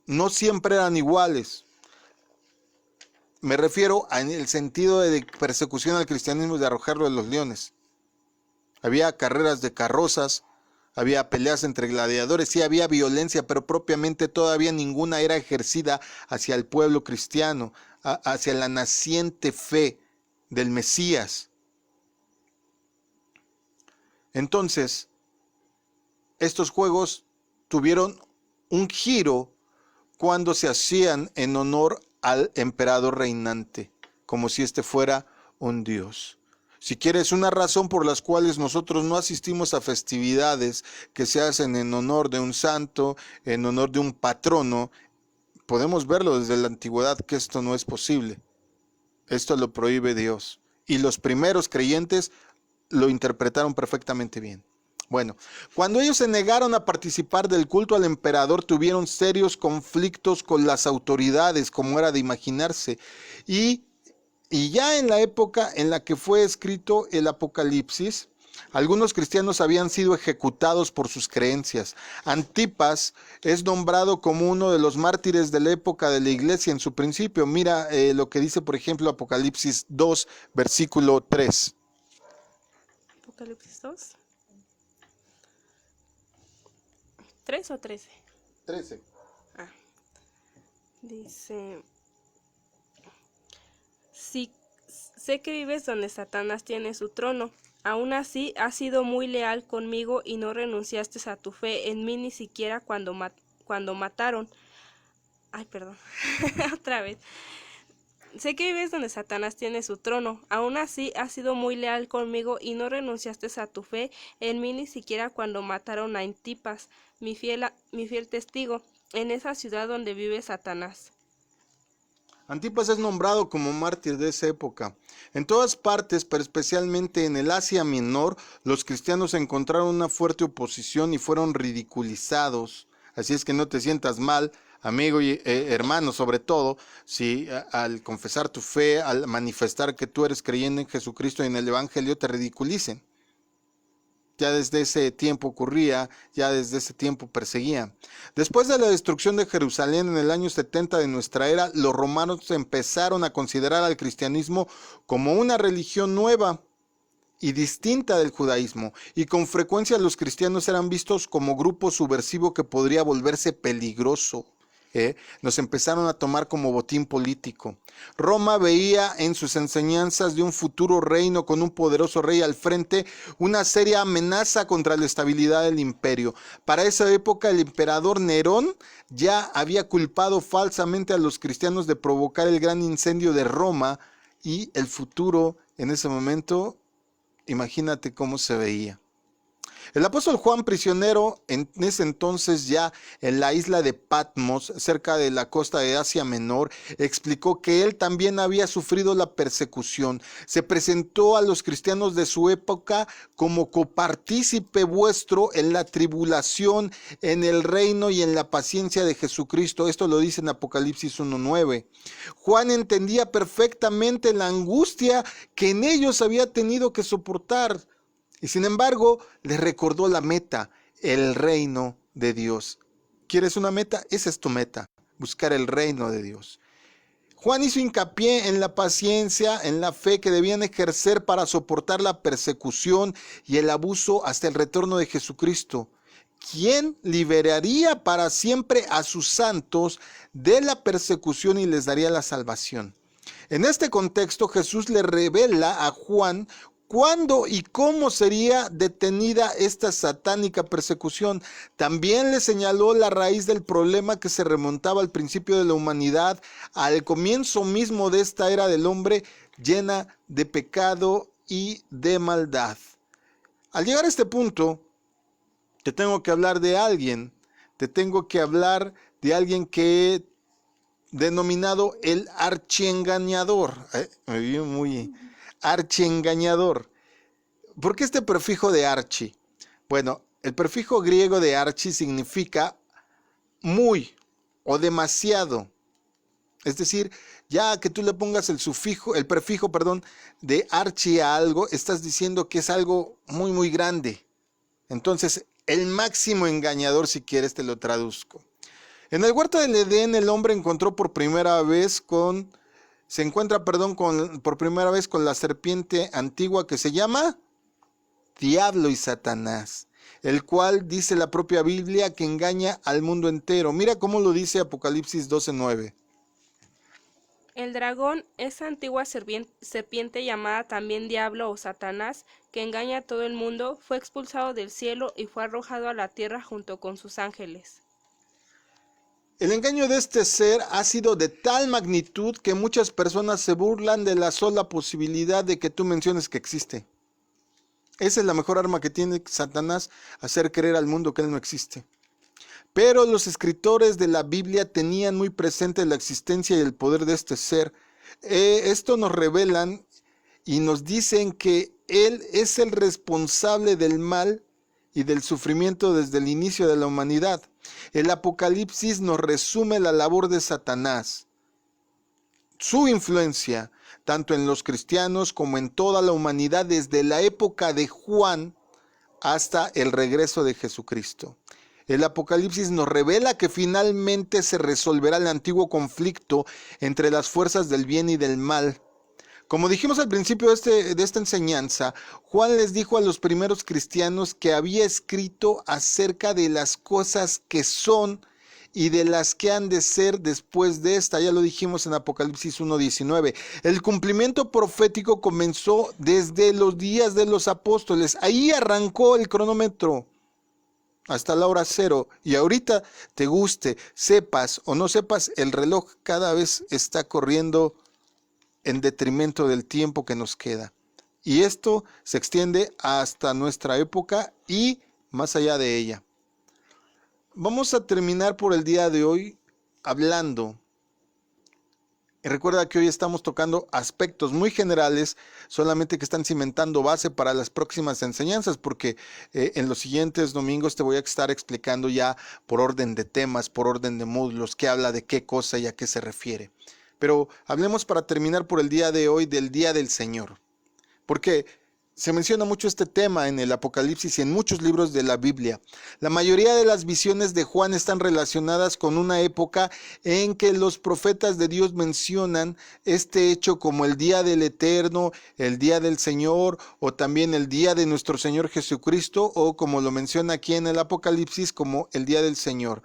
No siempre eran iguales. Me refiero en el sentido de persecución al cristianismo y de arrojarlo de los leones. Había carreras de carrozas, había peleas entre gladiadores, sí había violencia, pero propiamente todavía ninguna era ejercida hacia el pueblo cristiano, hacia la naciente fe del Mesías. Entonces, estos juegos tuvieron un giro cuando se hacían en honor al emperador reinante, como si este fuera un dios. Si quieres una razón por las cuales nosotros no asistimos a festividades que se hacen en honor de un santo, en honor de un patrono, podemos verlo desde la antigüedad que esto no es posible. Esto lo prohíbe Dios. Y los primeros creyentes lo interpretaron perfectamente bien. Bueno, cuando ellos se negaron a participar del culto al emperador, tuvieron serios conflictos con las autoridades, como era de imaginarse. Y ya en la época en la que fue escrito el Apocalipsis, algunos cristianos habían sido ejecutados por sus creencias. Antipas es nombrado como uno de los mártires de la época de la iglesia en su principio. Mira lo que dice, por ejemplo, Apocalipsis 2, versículo 3. Apocalipsis 2. ¿3 o 13? 13. Dice, sí, sé que vives donde Satanás tiene su trono. Aún así, has sido muy leal conmigo y no renunciaste a tu fe en mí ni siquiera cuando mataron. Ay, perdón. Otra vez. Sé que vives donde Satanás tiene su trono. Aún así, has sido muy leal conmigo y no renunciaste a tu fe en mí ni siquiera cuando mataron a Antipas, mi fiel testigo, en esa ciudad donde vive Satanás. Antipas es nombrado como mártir de esa época. En todas partes, pero especialmente en el Asia Menor, los cristianos encontraron una fuerte oposición y fueron ridiculizados. Así es que no te sientas mal, amigo y hermano, sobre todo, si al confesar tu fe, al manifestar que tú eres creyente en Jesucristo y en el Evangelio, te ridiculicen. Ya desde ese tiempo ocurría, ya desde ese tiempo perseguían. Después de la destrucción de Jerusalén en el año 70 de nuestra era, los romanos empezaron a considerar al cristianismo como una religión nueva y distinta del judaísmo, y con frecuencia los cristianos eran vistos como grupo subversivo que podría volverse peligroso. Nos empezaron a tomar como botín político. Roma veía en sus enseñanzas de un futuro reino con un poderoso rey al frente una seria amenaza contra la estabilidad del imperio. Para esa época el emperador Nerón ya había culpado falsamente a los cristianos de provocar el gran incendio de Roma, y el futuro en ese momento, imagínate cómo se veía. El apóstol Juan, prisionero en ese entonces ya en la isla de Patmos, cerca de la costa de Asia Menor, explicó que él también había sufrido la persecución. Se presentó a los cristianos de su época como copartícipe vuestro en la tribulación, en el reino y en la paciencia de Jesucristo. Esto lo dice en Apocalipsis 1:9. Juan entendía perfectamente la angustia que en ellos había tenido que soportar. Y sin embargo, les recordó la meta, el reino de Dios. ¿Quieres una meta? Esa es tu meta, buscar el reino de Dios. Juan hizo hincapié en la paciencia, en la fe que debían ejercer para soportar la persecución y el abuso hasta el retorno de Jesucristo, quien liberaría para siempre a sus santos de la persecución y les daría la salvación. En este contexto, Jesús le revela a Juan cuándo y cómo sería detenida esta satánica persecución. También le señaló la raíz del problema que se remontaba al principio de la humanidad, al comienzo mismo de esta era del hombre llena de pecado y de maldad. Al llegar a este punto, te tengo que hablar de alguien, que he denominado el archiengañador. Me vi muy archiengañador. ¿Por qué este prefijo de archi? Bueno, el prefijo griego de archi significa muy o demasiado. Es decir, ya que tú le pongas el prefijo de archi a algo, estás diciendo que es algo muy, muy grande. Entonces, el máximo engañador, si quieres, te lo traduzco. En el huerto del Edén, el hombre encontró por primera vez con la serpiente antigua que se llama Diablo y Satanás, el cual dice la propia Biblia que engaña al mundo entero. Mira cómo lo dice Apocalipsis 12:9. El dragón, esa antigua serpiente llamada también Diablo o Satanás, que engaña a todo el mundo, fue expulsado del cielo y fue arrojado a la tierra junto con sus ángeles. El engaño de este ser ha sido de tal magnitud que muchas personas se burlan de la sola posibilidad de que tú menciones que existe. Esa es la mejor arma que tiene Satanás, hacer creer al mundo que él no existe. Pero los escritores de la Biblia tenían muy presente la existencia y el poder de este ser. Esto nos revelan y nos dicen que él es el responsable del mal y del sufrimiento desde el inicio de la humanidad. El Apocalipsis nos resume la labor de Satanás, su influencia, tanto en los cristianos como en toda la humanidad, desde la época de Juan hasta el regreso de Jesucristo. El Apocalipsis nos revela que finalmente se resolverá el antiguo conflicto entre las fuerzas del bien y del mal. Como dijimos al principio de esta enseñanza, Juan les dijo a los primeros cristianos que había escrito acerca de las cosas que son y de las que han de ser después de esta. Ya lo dijimos en Apocalipsis 1:19. El cumplimiento profético comenzó desde los días de los apóstoles. Ahí arrancó el cronómetro hasta la hora cero. Y ahorita, te guste, sepas o no sepas, el reloj cada vez está corriendo en detrimento del tiempo que nos queda. Y esto se extiende hasta nuestra época y más allá de ella. Vamos a terminar por el día de hoy hablando. Y recuerda que hoy estamos tocando aspectos muy generales, solamente que están cimentando base para las próximas enseñanzas, porque en los siguientes domingos te voy a estar explicando ya por orden de temas, por orden de módulos, qué habla de qué cosa y a qué se refiere. Pero hablemos para terminar por el día de hoy del Día del Señor, porque se menciona mucho este tema en el Apocalipsis y en muchos libros de la Biblia. La mayoría de las visiones de Juan están relacionadas con una época en que los profetas de Dios mencionan este hecho como el Día del Eterno, el Día del Señor, o también el Día de nuestro Señor Jesucristo, o como lo menciona aquí en el Apocalipsis, como el Día del Señor.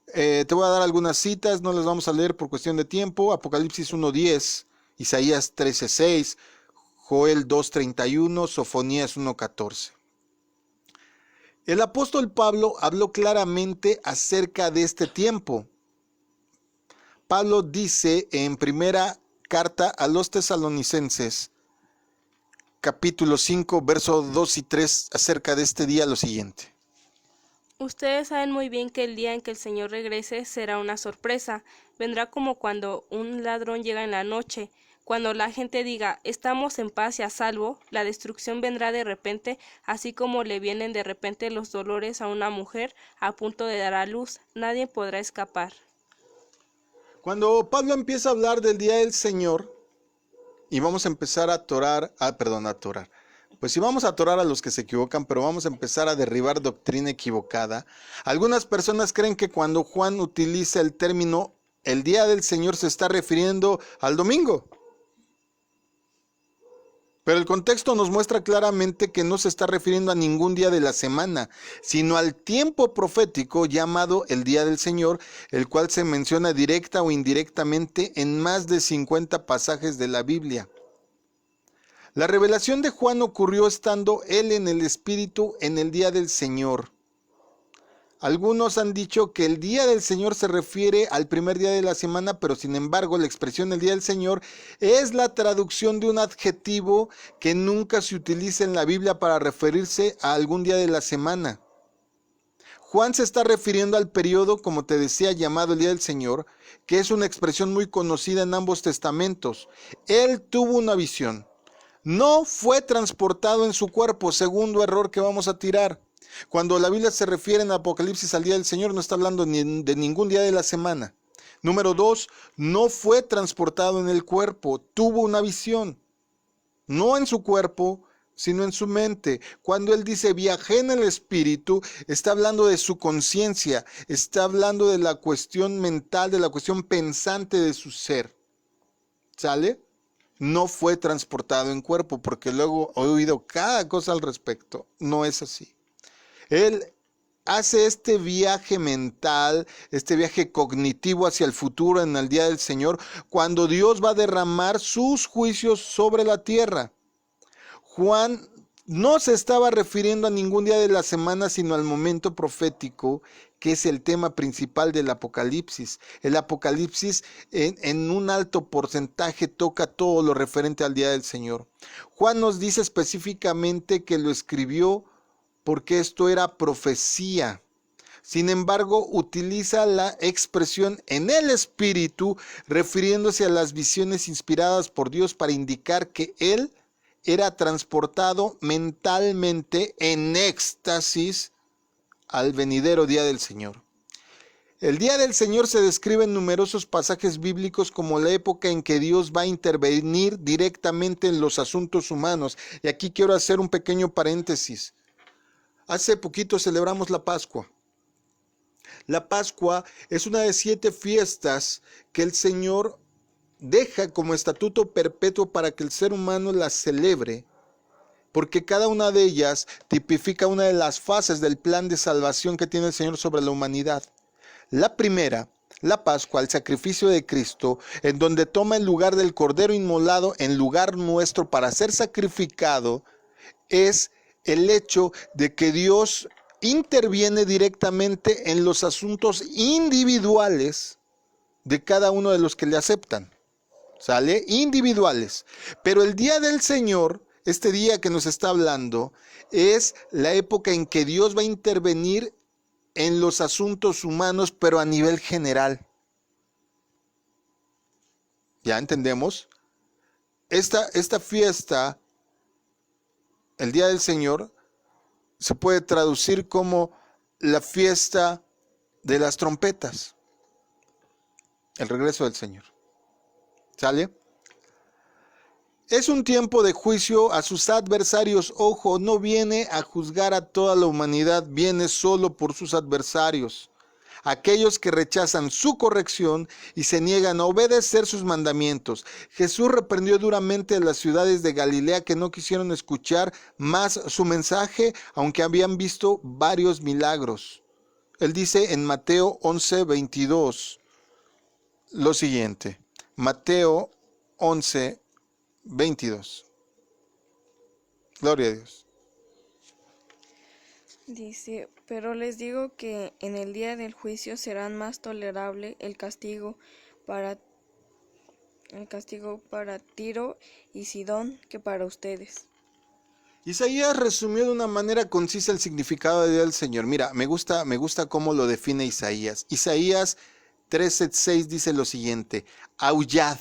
Te voy a dar algunas citas, no las vamos a leer por cuestión de tiempo. Apocalipsis 1:10, Isaías 13:6, Joel 2:31, Sofonías 1:14. El apóstol Pablo habló claramente acerca de este tiempo. Pablo dice en primera carta a los tesalonicenses, capítulo 5, versos 2 y 3 acerca de este día lo siguiente. Ustedes saben muy bien que el día en que el Señor regrese será una sorpresa. Vendrá como cuando un ladrón llega en la noche. Cuando la gente diga, estamos en paz y a salvo, la destrucción vendrá de repente, así como le vienen de repente los dolores a una mujer a punto de dar a luz. Nadie podrá escapar. Cuando Pablo empieza a hablar del día del Señor, y vamos a empezar a atorar, pues sí vamos a atorar a los que se equivocan, pero vamos a empezar a derribar doctrina equivocada. Algunas personas creen que cuando Juan utiliza el término el día del Señor se está refiriendo al domingo. Pero el contexto nos muestra claramente que no se está refiriendo a ningún día de la semana, sino al tiempo profético llamado el día del Señor, el cual se menciona directa o indirectamente en más de 50 pasajes de la Biblia. La revelación de Juan ocurrió estando él en el Espíritu en el día del Señor. Algunos han dicho que el día del Señor se refiere al primer día de la semana, pero sin embargo la expresión el día del Señor es la traducción de un adjetivo que nunca se utiliza en la Biblia para referirse a algún día de la semana. Juan se está refiriendo al periodo, como te decía, llamado el día del Señor, que es una expresión muy conocida en ambos testamentos. Él tuvo una visión. No fue transportado en su cuerpo, segundo error que vamos a tirar. Cuando la Biblia se refiere en Apocalipsis al día del Señor, no está hablando de ningún día de la semana. Número 2, no fue transportado en el cuerpo, tuvo una visión. No en su cuerpo, sino en su mente. Cuando él dice viajé en el espíritu, está hablando de su conciencia, está hablando de la cuestión mental, de la cuestión pensante de su ser. ¿Sale? No fue transportado en cuerpo, porque luego he oído cada cosa al respecto. No es así. Él hace este viaje mental, este viaje cognitivo hacia el futuro en el día del Señor, cuando Dios va a derramar sus juicios sobre la tierra. Juan no se estaba refiriendo a ningún día de la semana, sino al momento profético, que es el tema principal del Apocalipsis. El Apocalipsis en un alto porcentaje toca todo lo referente al día del Señor. Juan nos dice específicamente que lo escribió porque esto era profecía. Sin embargo, utiliza la expresión en el espíritu, refiriéndose a las visiones inspiradas por Dios para indicar que él era transportado mentalmente en éxtasis al venidero día del Señor. El día del Señor se describe en numerosos pasajes bíblicos como la época en que Dios va a intervenir directamente en los asuntos humanos. Y aquí quiero hacer un pequeño paréntesis. Hace poquito celebramos la Pascua. La Pascua es una de 7 fiestas que el Señor deja como estatuto perpetuo para que el ser humano las celebre, porque cada una de ellas tipifica una de las fases del plan de salvación que tiene el Señor sobre la humanidad. La primera, la Pascua, el sacrificio de Cristo, en donde toma el lugar del Cordero inmolado en lugar nuestro para ser sacrificado, es el hecho de que Dios interviene directamente en los asuntos individuales de cada uno de los que le aceptan. ¿Sale? Individuales. Pero el día del Señor, este día que nos está hablando, es la época en que Dios va a intervenir en los asuntos humanos, pero a nivel general. ¿Ya entendemos? Esta fiesta, el día del Señor, se puede traducir como la fiesta de las trompetas, el regreso del Señor. ¿Sale? Es un tiempo de juicio a sus adversarios. Ojo, no viene a juzgar a toda la humanidad, viene solo por sus adversarios. Aquellos que rechazan su corrección y se niegan a obedecer sus mandamientos. Jesús reprendió duramente a las ciudades de Galilea que no quisieron escuchar más su mensaje, aunque habían visto varios milagros. Él dice en Mateo 11:22 lo siguiente. Mateo 11:22. Gloria a Dios. Dice, pero les digo que en el día del juicio será más tolerable el castigo para Tiro y Sidón que para ustedes. Isaías resumió de una manera concisa el significado del Señor. Mira, me gusta cómo lo define Isaías. Isaías 13:6 dice lo siguiente: aullad.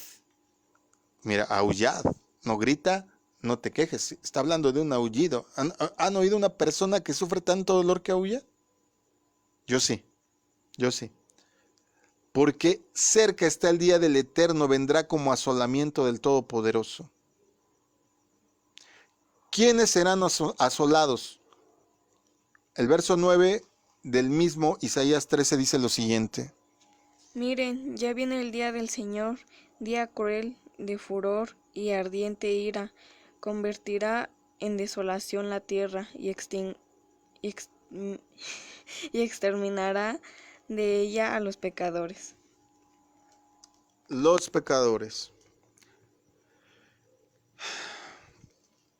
Mira, aullad. No grita, no te quejes. Está hablando de un aullido. ¿Han oído una persona que sufre tanto dolor que aulla? Yo sí. Porque cerca está el día del Eterno, vendrá como asolamiento del Todopoderoso. ¿Quiénes serán asolados? El verso 9 del mismo Isaías 13 dice lo siguiente: Miren, ya viene el día del Señor, día cruel, de furor y ardiente ira. Convertirá en desolación la tierra y exterminará de ella a los pecadores. Los pecadores.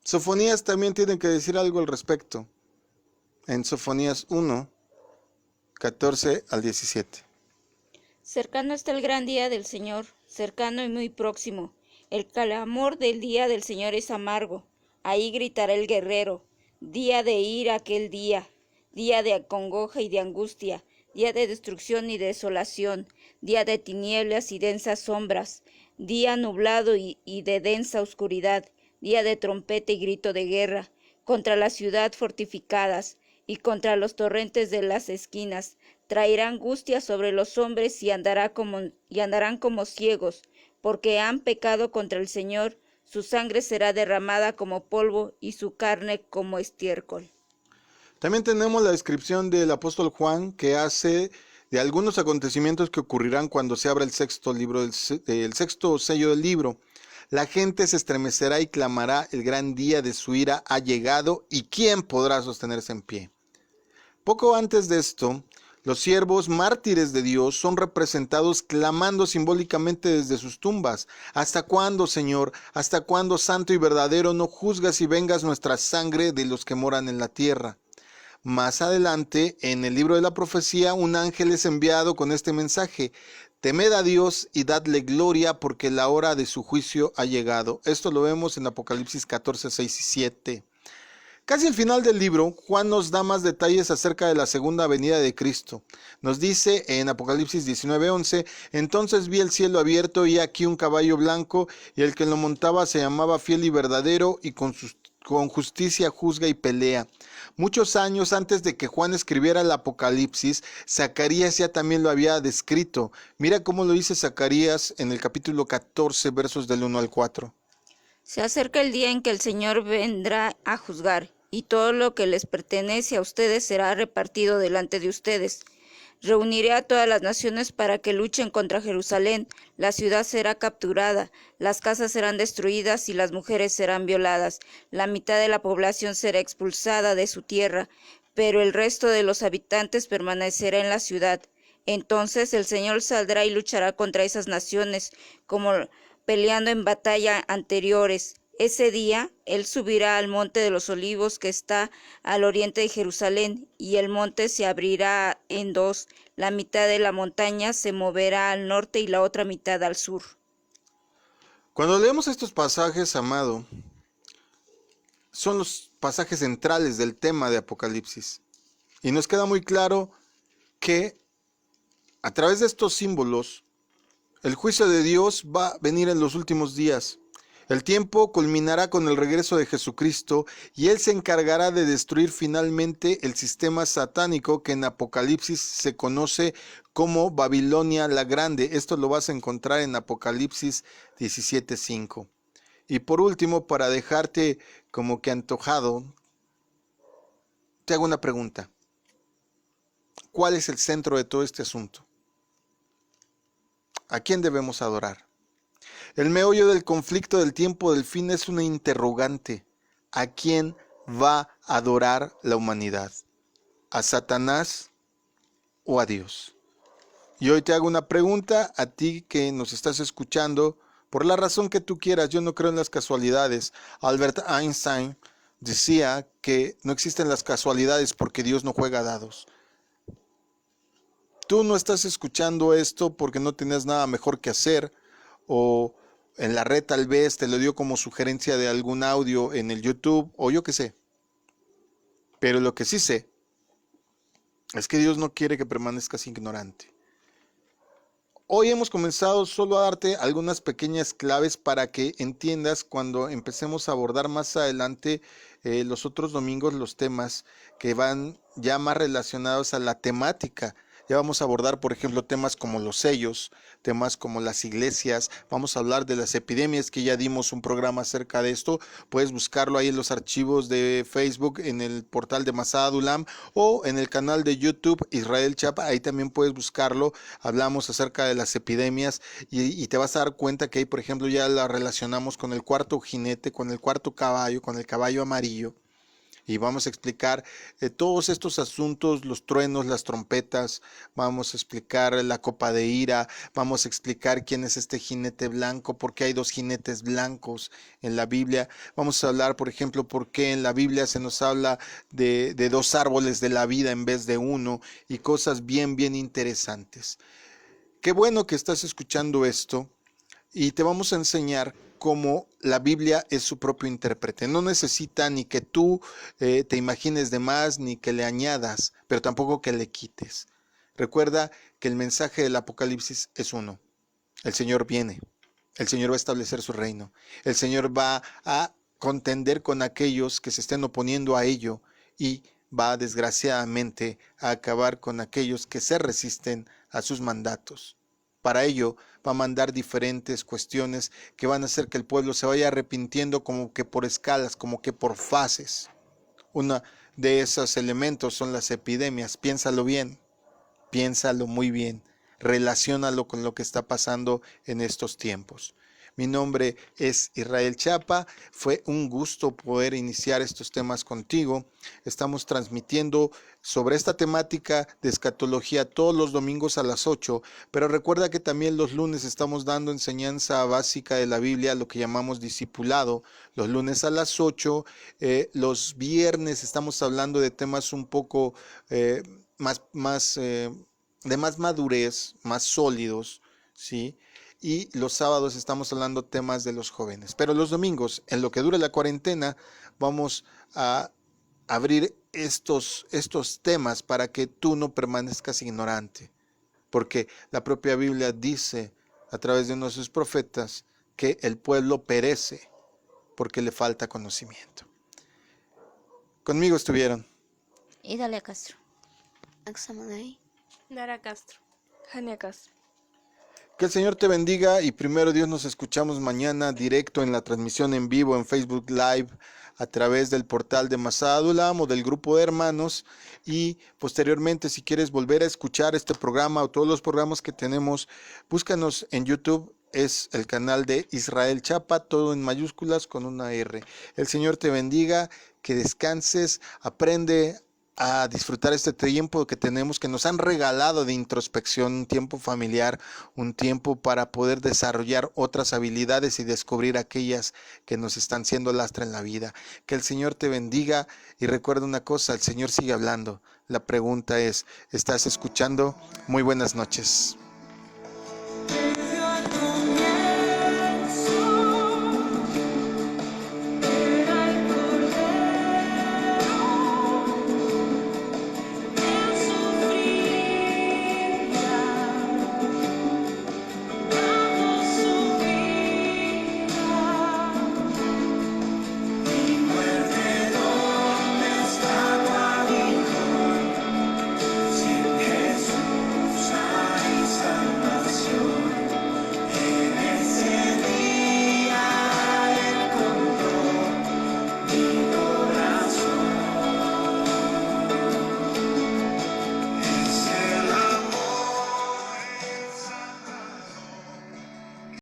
Sofonías también tiene que decir algo al respecto. En Sofonías 1, 14 al 17. Cercano está el gran día del Señor, cercano y muy próximo. El clamor del día del Señor es amargo. Ahí gritará el guerrero. Día de ira aquel día, día de congoja y de angustia, día de destrucción y desolación, día de tinieblas y densas sombras, día nublado y de densa oscuridad, día de trompeta y grito de guerra, contra la ciudad fortificadas y contra los torrentes de las esquinas. Traerá angustia sobre los hombres y andarán como ciegos, porque han pecado contra el Señor. Su sangre será derramada como polvo y su carne como estiércol. También tenemos la descripción del apóstol Juan, que hace de algunos acontecimientos que ocurrirán cuando se abra el sexto sello del libro. La gente se estremecerá y clamará: el gran día de su ira ha llegado, ¿y quién podrá sostenerse en pie? Poco antes de esto, los siervos mártires de Dios son representados clamando simbólicamente desde sus tumbas: ¿hasta cuándo, Señor? ¿Hasta cuándo, santo y verdadero, no juzgas y vengas nuestra sangre de los que moran en la tierra? Más adelante, en el libro de la profecía, un ángel es enviado con este mensaje: temed a Dios y dadle gloria, porque la hora de su juicio ha llegado. Esto lo vemos en Apocalipsis 14, 6 y 7. Casi al final del libro, Juan nos da más detalles acerca de la segunda venida de Cristo. Nos dice en Apocalipsis 19:11: entonces vi el cielo abierto y aquí un caballo blanco, y el que lo montaba se llamaba Fiel y Verdadero, y con justicia juzga y pelea. Muchos años antes de que Juan escribiera el Apocalipsis, Zacarías ya también lo había descrito. Mira cómo lo dice Zacarías en el capítulo 14, versos del 1 al 4. Se acerca el día en que el Señor vendrá a juzgar, y todo lo que les pertenece a ustedes será repartido delante de ustedes. Reuniré a todas las naciones para que luchen contra Jerusalén. La ciudad será capturada, las casas serán destruidas y las mujeres serán violadas. La mitad de la población será expulsada de su tierra, pero el resto de los habitantes permanecerá en la ciudad. Entonces el Señor saldrá y luchará contra esas naciones, como peleando en batalla anteriores. Ese día él subirá al monte de los olivos que está al oriente de Jerusalén, y el monte se abrirá en dos. La mitad de la montaña se moverá al norte y la otra mitad al sur. Cuando leemos estos pasajes, amado, son los pasajes centrales del tema de Apocalipsis. Y nos queda muy claro que a través de estos símbolos, el juicio de Dios va a venir en los últimos días. El tiempo culminará con el regreso de Jesucristo y Él se encargará de destruir finalmente el sistema satánico que en Apocalipsis se conoce como Babilonia la Grande. Esto lo vas a encontrar en Apocalipsis 17:5. Y por último, para dejarte como que antojado, te hago una pregunta. ¿Cuál es el centro de todo este asunto? ¿A quién debemos adorar? El meollo del conflicto del tiempo del fin es una interrogante. ¿A quién va a adorar la humanidad? ¿A Satanás o a Dios? Y hoy te hago una pregunta a ti que nos estás escuchando, por la razón que tú quieras. Yo no creo en las casualidades. Albert Einstein decía que no existen las casualidades porque Dios no juega dados. Tú no estás escuchando esto porque no tienes nada mejor que hacer, o en la red, tal vez te lo dio como sugerencia de algún audio en el YouTube o yo qué sé. Pero lo que sí sé es que Dios no quiere que permanezcas ignorante. Hoy hemos comenzado solo a darte algunas pequeñas claves para que entiendas cuando empecemos a abordar más adelante los otros domingos los temas que van ya más relacionados a la temática. Ya vamos a abordar, por ejemplo, temas como los sellos, temas como las iglesias. Vamos a hablar de las epidemias, que ya dimos un programa acerca de esto. Puedes buscarlo ahí en los archivos de Facebook, en el portal de Masada Dulam o en el canal de YouTube Israel Chapa. Ahí también puedes buscarlo. Hablamos acerca de las epidemias y te vas a dar cuenta que ahí, por ejemplo, ya la relacionamos con el cuarto jinete, con el cuarto caballo, con el caballo amarillo. Y vamos a explicar todos estos asuntos, los truenos, las trompetas, vamos a explicar la copa de ira, vamos a explicar quién es este jinete blanco, por qué hay dos jinetes blancos en la Biblia. Vamos a hablar, por ejemplo, por qué en la Biblia se nos habla de dos árboles de la vida en vez de uno y cosas bien interesantes. Qué bueno que estás escuchando esto y te vamos a enseñar cómo la Biblia es su propio intérprete. No necesita ni que tú te imagines de más, ni que le añadas, pero tampoco que le quites. Recuerda que el mensaje del Apocalipsis es uno. El Señor viene. El Señor va a establecer su reino. El Señor va a contender con aquellos que se estén oponiendo a ello y va desgraciadamente a acabar con aquellos que se resisten a sus mandatos. Para ello va a mandar diferentes cuestiones que van a hacer que el pueblo se vaya arrepintiendo como que por escalas, como que por fases. Una de esos elementos son las epidemias. Piénsalo bien, piénsalo muy bien, relaciónalo con lo que está pasando en estos tiempos. Mi nombre es Israel Chapa, fue un gusto poder iniciar estos temas contigo. Estamos transmitiendo sobre esta temática de escatología todos los domingos a las 8, pero recuerda que también los lunes estamos dando enseñanza básica de la Biblia, lo que llamamos discipulado, los lunes a las 8, los viernes estamos hablando de temas un poco de más madurez, más sólidos, ¿sí? Y los sábados estamos hablando temas de los jóvenes. Pero los domingos, en lo que dura la cuarentena, vamos a abrir estos temas para que tú no permanezcas ignorante. Porque la propia Biblia dice a través de nuestros profetas que el pueblo perece porque le falta conocimiento. Conmigo estuvieron Idalia Castro. Axamadei. Nara Castro. Jania Castro. Que el Señor te bendiga y primero Dios nos escuchamos mañana directo en la transmisión en vivo en Facebook Live a través del portal de Masada Dulam o del grupo de hermanos y posteriormente si quieres volver a escuchar este programa o todos los programas que tenemos, búscanos en YouTube, es el canal de Israel Chapa, todo en mayúsculas con una R. El Señor te bendiga, que descanses, aprende a disfrutar este tiempo que tenemos, que nos han regalado de introspección, un tiempo familiar, un tiempo para poder desarrollar otras habilidades y descubrir aquellas que nos están siendo lastre en la vida. Que el Señor te bendiga y recuerda una cosa, el Señor sigue hablando. La pregunta es, ¿estás escuchando? Muy buenas noches.